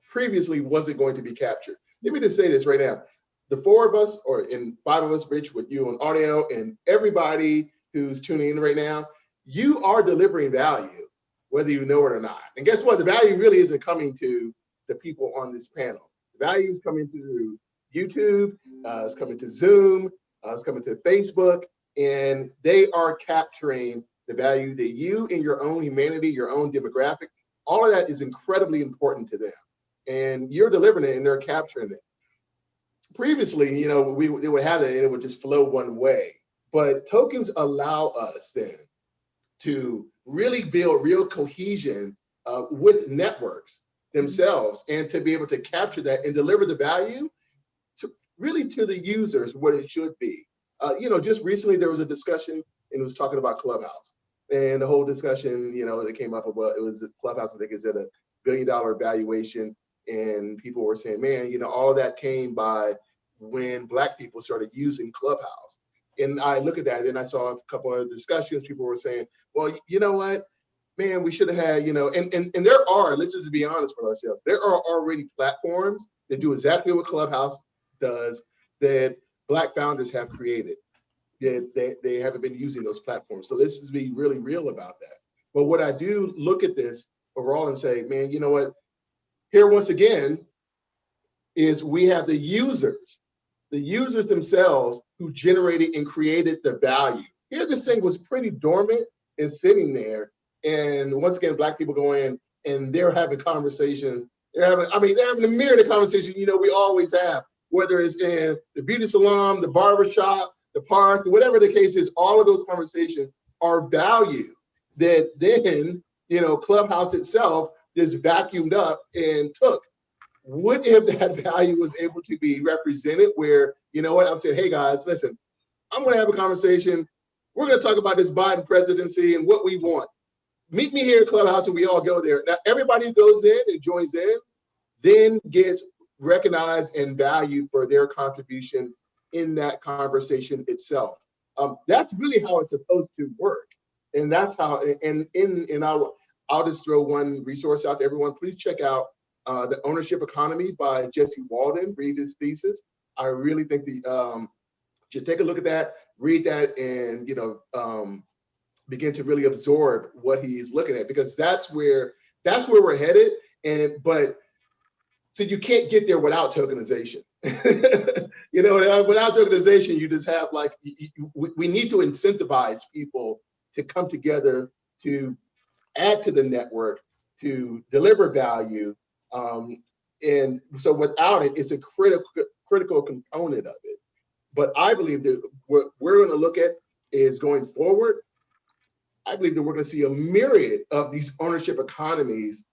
previously wasn't going to be captured. Let me just say this right now. The four of us, and five of us, Rich, with you on audio, and everybody who's tuning in right now, you are delivering value, whether you know it or not. And guess what? The value really isn't coming to the people on this panel. The value is coming through YouTube, it's coming to Zoom, it's coming to Facebook, and they are capturing the value that you in your own humanity, your own demographic, all of that is incredibly important to them. And you're delivering it and they're capturing it. Previously, they would have it and it would just flow one way. But tokens allow us then to really build real cohesion with networks themselves, and to be able to capture that and deliver the value to the users what it should be. Just recently there was a discussion and it was talking about Clubhouse, and the whole discussion, that came up about, it was Clubhouse, I think is at $1 billion valuation, and people were saying, man, all of that came by when Black people started using Clubhouse. And I look at that and I saw a couple of discussions, people were saying, well, you know what, man, we should have had, and there are, let's just be honest with ourselves, there are already platforms that do exactly what Clubhouse does, that Black founders have created, that they haven't been using those platforms. So let's just be really real about that. But what I do look at this overall and say, man, you know what, here once again is we have the users themselves who generated and created the value. Here this thing was pretty dormant and sitting there. And once again, Black people go in and they're having conversations. They're having a myriad of conversations, we always have, whether it's in the beauty salon, the barbershop, the park, whatever the case is, all of those conversations are value that then, Clubhouse itself just vacuumed up and took. What if that value was able to be represented where, I'm saying, hey guys, listen, I'm gonna have a conversation. We're gonna talk about this Biden presidency and what we want. Meet me here at Clubhouse and we all go there. Now, everybody who goes in and joins in then gets recognized and valued for their contribution in that conversation itself. That's really how it's supposed to work. And that's how, and I'll just throw one resource out to everyone. Please check out The Ownership Economy by Jesse Walden. Read his thesis. I really think you should take a look at that. read that and, begin to really absorb what he's looking at, because that's where we're headed. But so you can't get there without tokenization. Without tokenization, you just have like, we need to incentivize people to come together, to add to the network, to deliver value. And so without it, it's a critical component of it. But I believe that what we're going to look at is going forward. I believe that we're going to see a myriad of these ownership economies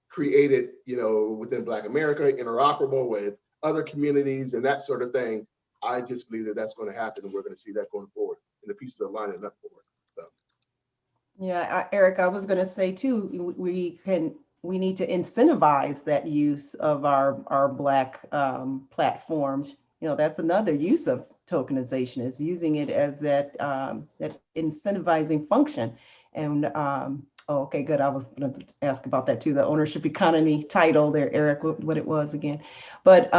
created, within Black America, interoperable with other communities and that sort of thing. I just believe that that's going to happen, and we're going to see that going forward, and the pieces are lining up for it. So. Yeah, Eric, I was going to say too, we need to incentivize that use of our Black platforms. That's another use of tokenization, is using it as that incentivizing function. And okay, good. I was going to ask about that too, the ownership economy title there, Eric, what it was again. But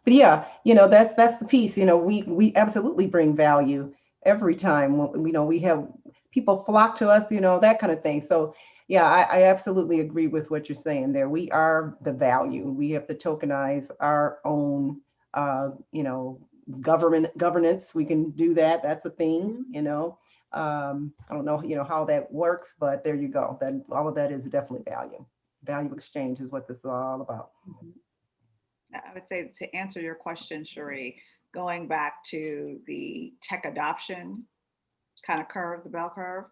yeah, that's the piece. We absolutely bring value every time. We have people flock to us, that kind of thing. So yeah, I absolutely agree with what you're saying there. We are the value. We have to tokenize our own, governance. We can do that. That's a thing, I don't know, how that works, but there you go. Then all of that is definitely value. Value exchange is what this is all about. I would say, to answer your question, Cherie, going back to the tech adoption kind of curve, the bell curve,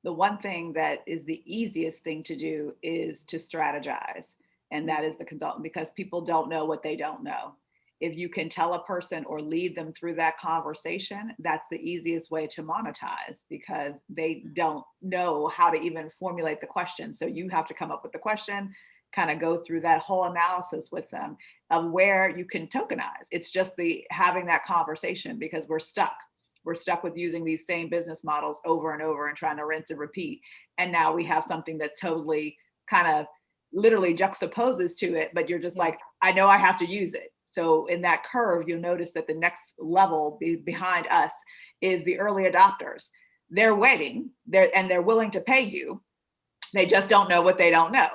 the one thing that is the easiest thing to do is to strategize. And that is the consultant, because people don't know what they don't know. If you can tell a person or lead them through that conversation, that's the easiest way to monetize, because they don't know how to even formulate the question. So you have to come up with the question, kind of go through that whole analysis with them of where you can tokenize. It's just having that conversation, because we're stuck. We're stuck with using these same business models over and over and trying to rinse and repeat. And now we have something that's totally kind of literally juxtaposes to it, but you're just like, I know I have to use it. So in that curve, you'll notice that the next level behind us is the early adopters. They're waiting, and they're willing to pay you. They just don't know what they don't know.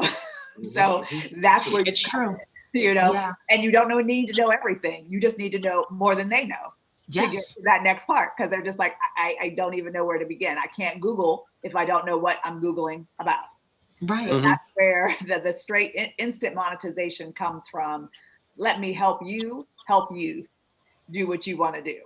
So that's where it's true. And you don't need to know everything. You just need to know more than they know. Yes. To get to that next part, because they're just like, I don't even know where to begin. I can't Google if I don't know what I'm Googling about. Right. So that's where the straight instant monetization comes from. Let me help you do what you want to do.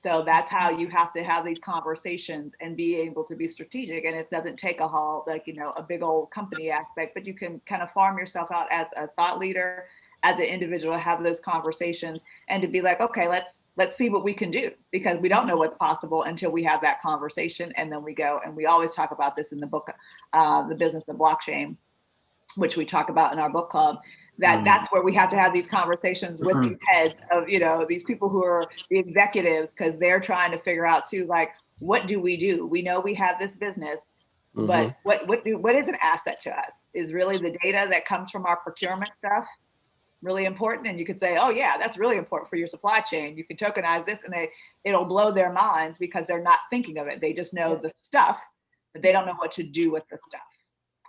So that's how you have to have these conversations and be able to be strategic. And it doesn't take a big old company aspect, but you can kind of farm yourself out as a thought leader, as an individual, have those conversations, and to be like, okay, let's see what we can do, because we don't know what's possible until we have that conversation. And then we go, and we always talk about this in the book, The Business of Blockchain, which we talk about in our book club, that's where we have to have these conversations with these heads of, these people who are the executives, because they're trying to figure out too, like, what do? We know we have this business, but what is an asset to us? Is really the data that comes from our procurement stuff really important? And you could say, oh yeah, that's really important for your supply chain. You can tokenize this, and it'll blow their minds, because they're not thinking of it. They just know the stuff, but they don't know what to do with the stuff.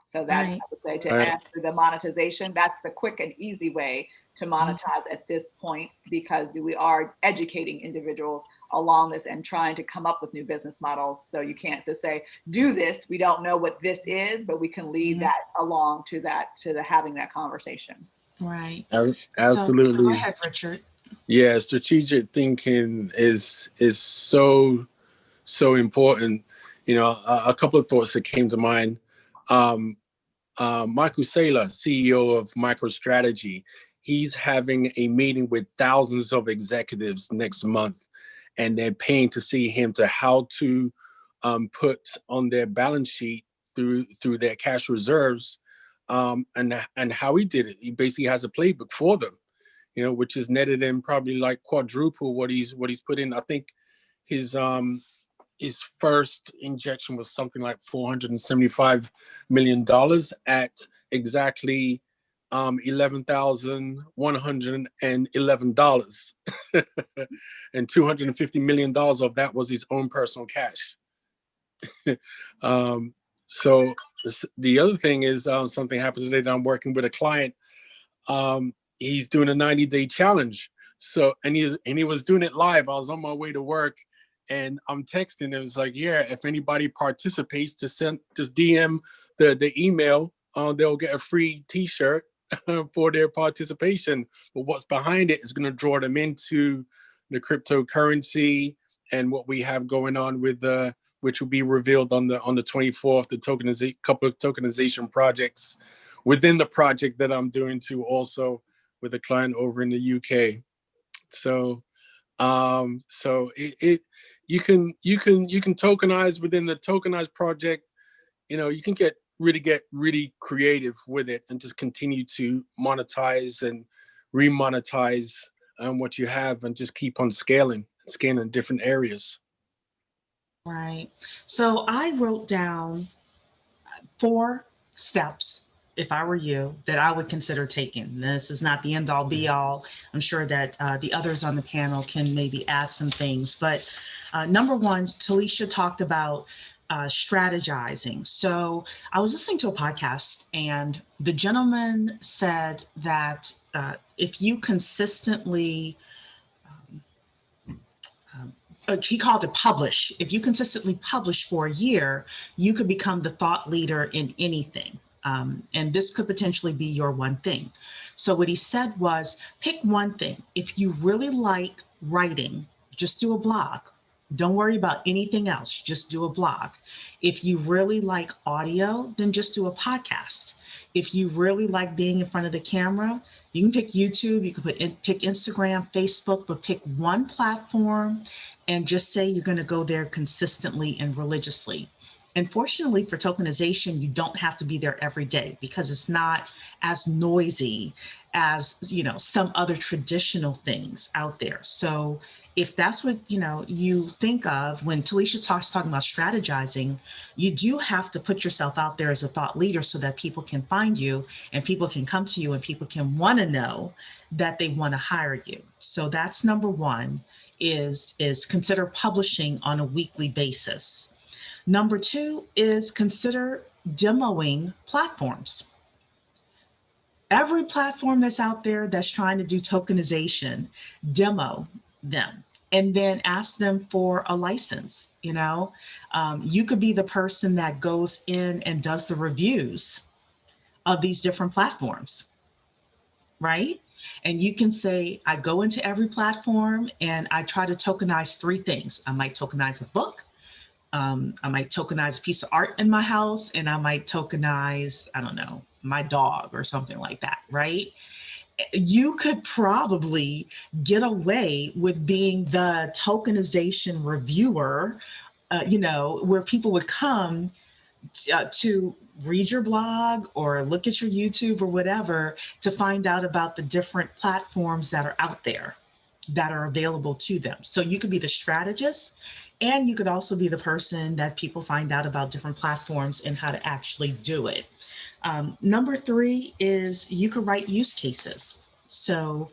So that's, I would say, to answer the monetization, that's the quick and easy way to monetize at this point, because we are educating individuals along this and trying to come up with new business models. So you can't just say, do this. We don't know what this is, but we can lead that along to having that conversation. Right. Absolutely. So, go ahead, Richard. Yeah, strategic thinking is so important. A couple of thoughts that came to mind. Michael Saylor, CEO of MicroStrategy, he's having a meeting with thousands of executives next month, and they're paying to see him to how to put on their balance sheet through their cash reserves, and how he did it. He basically has a playbook for them, which is netted in probably like quadruple what he's put in. I think his first injection was something like $475 million at exactly $11,111. And $250 million of that was his own personal cash. So the other thing is something happens today that I'm working with a client. He's doing a 90-day challenge. So, and he was doing it live. I was on my way to work and I'm texting. It was like, yeah, if anybody participates, just DM the email. They'll get a free t-shirt for their participation. But what's behind it is going to draw them into the cryptocurrency and what we have going on with which will be revealed on the 24th, the couple of tokenization projects within the project that I'm doing too, also with a client over in the UK. So you can tokenize within the tokenized project. You can get really creative with it and just continue to monetize and remonetize what you have and just keep on scaling in different areas. Right. So I wrote down 4 steps, if I were you, that I would consider taking. This is not the end all be all. I'm sure that the others on the panel can maybe add some things. But number 1, Talisha talked about strategizing. So I was listening to a podcast and the gentleman said that if you consistently he called it publish. If you consistently publish for a year, you could become the thought leader in anything. And this could potentially be your one thing. So what he said was, pick one thing. If you really like writing, just do a blog. Don't worry about anything else. Just do a blog. If you really like audio, then just do a podcast. If you really like being in front of the camera, you can pick YouTube, you can pick Instagram, Facebook, but pick one platform and just say you're going to go there consistently and religiously. And fortunately for tokenization, you don't have to be there every day because it's not as noisy as, some other traditional things out there. So if that's what, you think of when Talisha talking about strategizing, you do have to put yourself out there as a thought leader so that people can find you and people can come to you and people can want to know that they want to hire you. So that's number 1 is consider publishing on a weekly basis. Number 2 is consider demoing platforms. Every platform that's out there that's trying to do tokenization, demo them and then ask them for a license. You could be the person that goes in and does the reviews of these different platforms, right? And you can say, I go into every platform and I try to tokenize 3 things. I might tokenize a book. I might tokenize a piece of art in my house, and I might tokenize, I don't know, my dog or something like that, right? You could probably get away with being the tokenization reviewer, where people would come to read your blog or look at your YouTube or whatever to find out about the different platforms that are out there that are available to them. So you could be the strategist, and you could also be the person that people find out about different platforms and how to actually do it. Number 3 is you could write use cases. So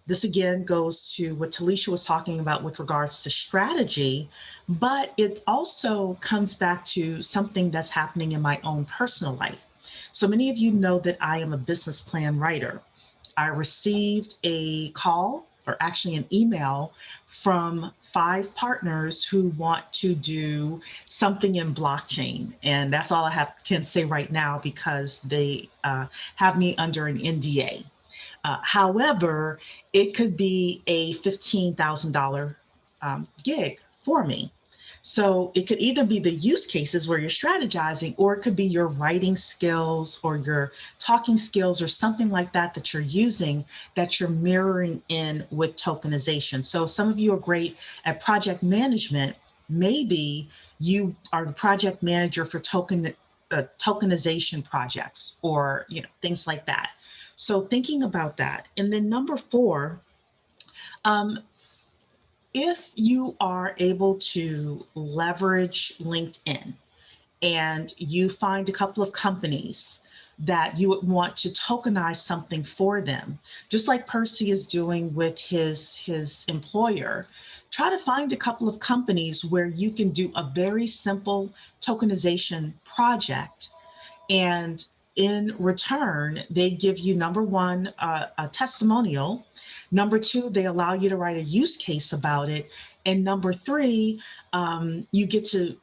this again goes to what Talisha was talking about with regards to strategy, but it also comes back to something that's happening in my own personal life. So many of you know that I am a business plan writer. I received a call, or actually an email, from 5 partners who want to do something in blockchain. And that's all I can say right now because they have me under an NDA. However, it could be a $15,000 gig for me. So it could either be the use cases where you're strategizing, or it could be your writing skills or your talking skills or something like that that you're using that you're mirroring in with tokenization. So some of you are great at project management. Maybe you are the project manager for tokenization projects or things like that. So thinking about that. And then number 4, if you are able to leverage LinkedIn and you find a couple of companies that you would want to tokenize something for them. Just like Percy is doing with his employer, try to find a couple of companies where you can do a very simple tokenization project. And in return, they give you, number one, a testimonial. Number two, they allow you to write a use case about it. And number three, you get to,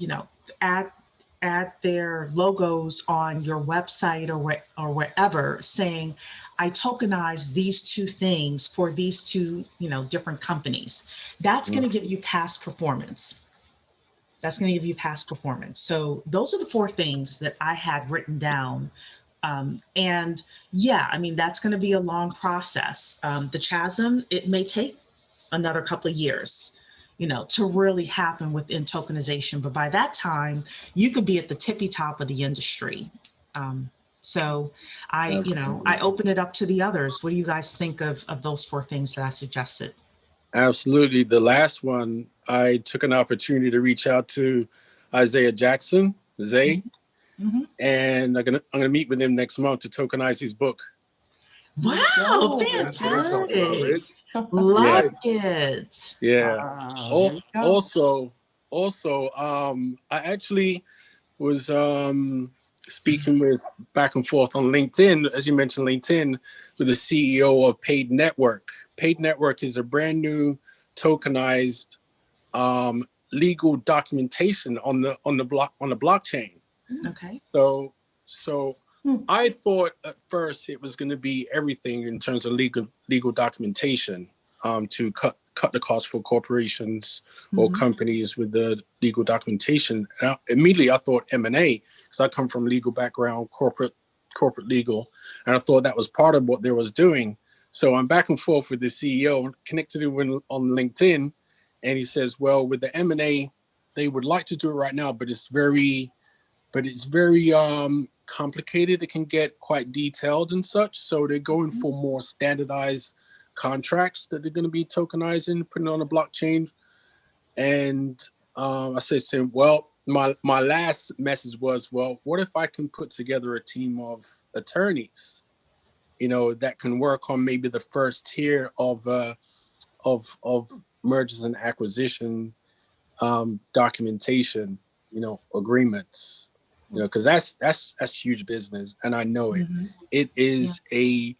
add their logos on your website or wherever, saying, I tokenize these two things for these two, different companies. That's going to give you past performance. That's going to give you past performance. So those are the four things that I had written down. And yeah, I mean, that's going to be a long process. The chasm, it may take another couple of years, to really happen within tokenization. But by that time, you could be at the tippy top of the industry. So I open it up to the others. What do you guys think of those four things that I suggested? Absolutely. The last one, I took an opportunity to reach out to Isaiah Jackson, Zay, Mm-hmm. and I'm gonna meet with him next month to tokenize his book. Wow, That's what I'm talking about, fantastic. Rich. Yeah, Love Right. it. yeah. Wow, there you go. Also, I actually was speaking with back and forth on LinkedIn, as you mentioned, LinkedIn, with the CEO of Paid Network. Paid Network is a brand new tokenized legal documentation on the blockchain. Okay. So Hmm. I thought at first it was going to be everything in terms of legal documentation to cut the cost for corporations or Mhm. companies with the legal documentation. And immediately I thought M&A, because I come from legal background, corporate legal, and I thought that was part of what they was doing. So I'm back and forth with the CEO, connected him on LinkedIn, and he says, well, with the M&A, they would like to do it right now, but it's very complicated. It can get quite detailed and such. So they're going for more standardized contracts that they're going to be tokenizing, putting on a blockchain. And I said to him, well, my last message was, well, what if I can put together a team of attorneys, that can work on maybe the first tier of mergers and acquisition documentation, agreements, because that's huge business, and I know it. Mhm. It is a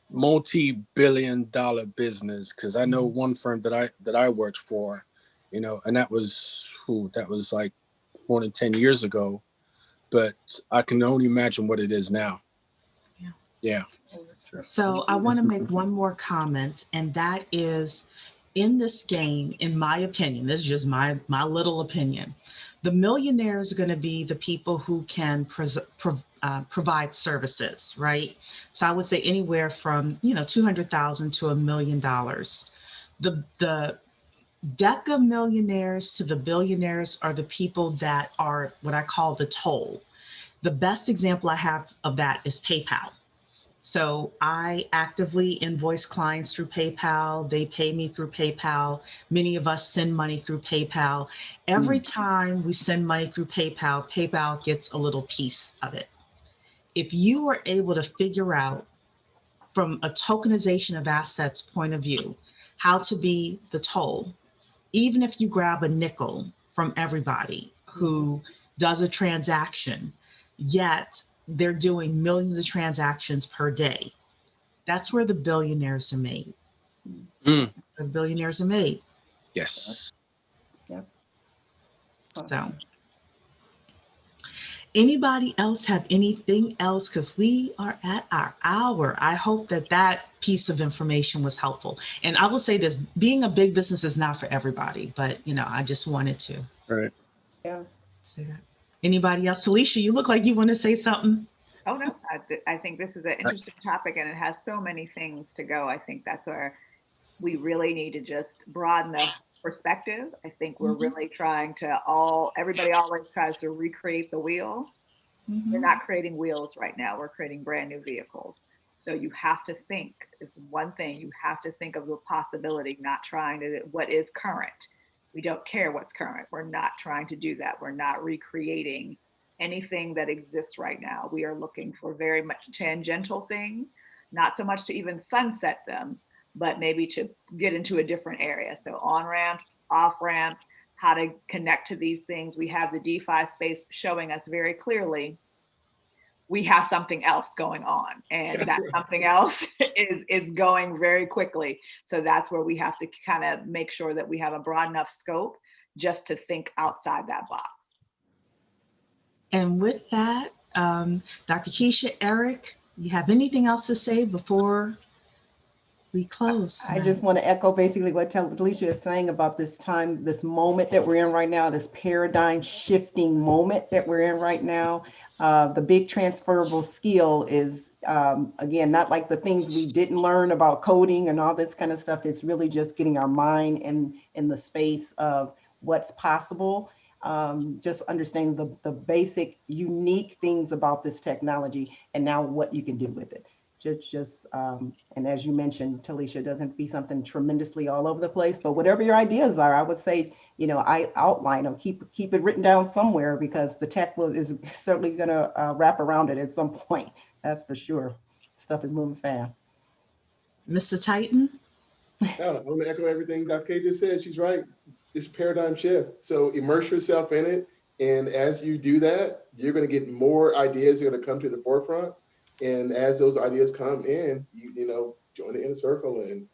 multi-billion-dollar business, because I know one firm that I worked for, and that was like more than 10 years ago, but I can only imagine what it is now. Yeah. So I want to make one more comment, and that is, in this game, in my opinion, this is just my little opinion, the millionaires are going to be the people who can provide services, right? So I would say anywhere from 200,000 to $1 million. The deca millionaires to the billionaires are the people that are what I call the toll. The best example I have of that is PayPal. So I actively invoice clients through PayPal. They pay me through PayPal. Many of us send money through PayPal. Every time we send money through PayPal, PayPal gets a little piece of it. If you are able to figure out from a tokenization of assets point of view, how to be the toll, even if you grab a nickel from everybody who does a transaction, yet they're doing millions of transactions per day. That's where the billionaires are made. Mm. The billionaires are made. Yes. Yep. So, anybody else have anything else? Because we are at our hour. I hope that piece of information was helpful. And I will say this: being a big business is not for everybody. But I just wanted to Right. Yeah. say that. Anybody else? Talisha, you look like you want to say something. Oh no, I think this is an interesting topic, and it has so many things to go. I think that's where we really need to just broaden the perspective. I think we're really trying to everybody always tries to recreate the wheel. We're not creating wheels right now. We're creating brand new vehicles. So you have to think, one thing, you have to think of the possibility, not trying to, what is current. We don't care what's current. We're not trying to do that. We're not recreating anything that exists right now. We are looking for very much tangential things, not so much to even sunset them, but maybe to get into a different area. So on ramps, off ramp, how to connect to these things. We have the DeFi space showing us very clearly we have something else going on, and that something else is going very quickly. So that's where we have to kind of make sure that we have a broad enough scope just to think outside that box. And with that, Dr. Keisha, Eric, you have anything else to say before we close? I just want to echo basically what Talisha is saying about this time, this moment that we're in right now, this paradigm shifting moment that we're in right now. The big transferable skill is, again, not like the things we didn't learn about coding and all this kind of stuff. It's really just getting our mind in the space of what's possible. Just understanding the basic unique things about this technology and now what you can do with it. And as you mentioned, Talisha, it doesn't have to be something tremendously all over the place, but whatever your ideas are, I would say, I outline them, keep it written down somewhere, because the tech is certainly going to wrap around it at some point. That's for sure. Stuff is moving fast. Mr. Titan? I want to echo everything Dr. K just said. She's right. It's paradigm shift. So immerse yourself in it. And as you do that, you're going to get more ideas that are going to come to the forefront. And as those ideas come in, you join the inner circle and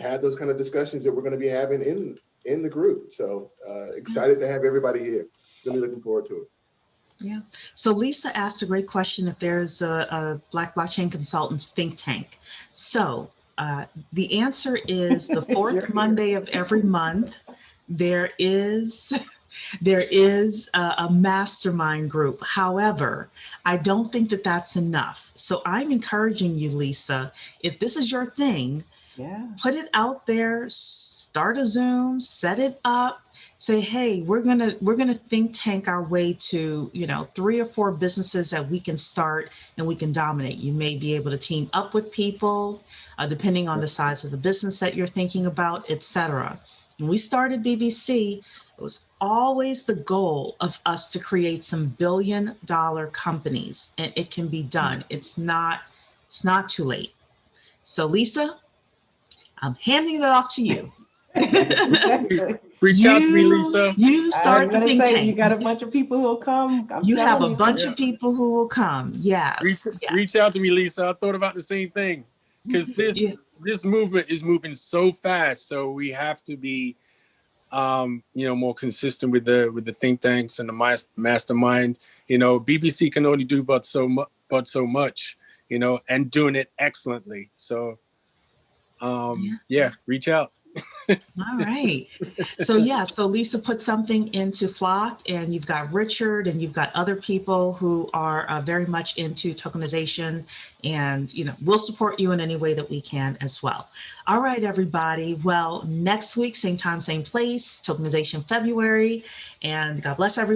have those kind of discussions that we're going to be having in the group. So excited to have everybody here. Really looking forward to it. Yeah. So Lisa asked a great question if there's a Black Blockchain Consultants think tank. So the answer is the fourth Monday of every month, there is a mastermind group. However, I don't think that that's enough. So I'm encouraging you, Lisa, if this is your thing, put it out there, start a Zoom, set it up, say, hey, we're gonna think tank our way to 3 or 4 businesses that we can start and we can dominate. You may be able to team up with people, depending on the size of the business that you're thinking about, etc. When we started BBC, it was always the goal of us to create some billion-dollar companies, and it can be done. It's not too late. So Lisa, I'm handing it off to you. Reach out to me, Lisa. You start the think tank. You got a bunch of people who will come. You have a bunch of people who will come. Yes. Reach out to me, Lisa. I thought about the same thing, because this movement is moving so fast. So we have to be more consistent with the think tanks and the mastermind. BBC can only do but so much, and doing it excellently. So reach out. All right. So Lisa put something into Flock, and you've got Richard, and you've got other people who are very much into tokenization, and we'll support you in any way that we can as well. All right, everybody. Well, next week, same time, same place, Tokenization February, and God bless everyone.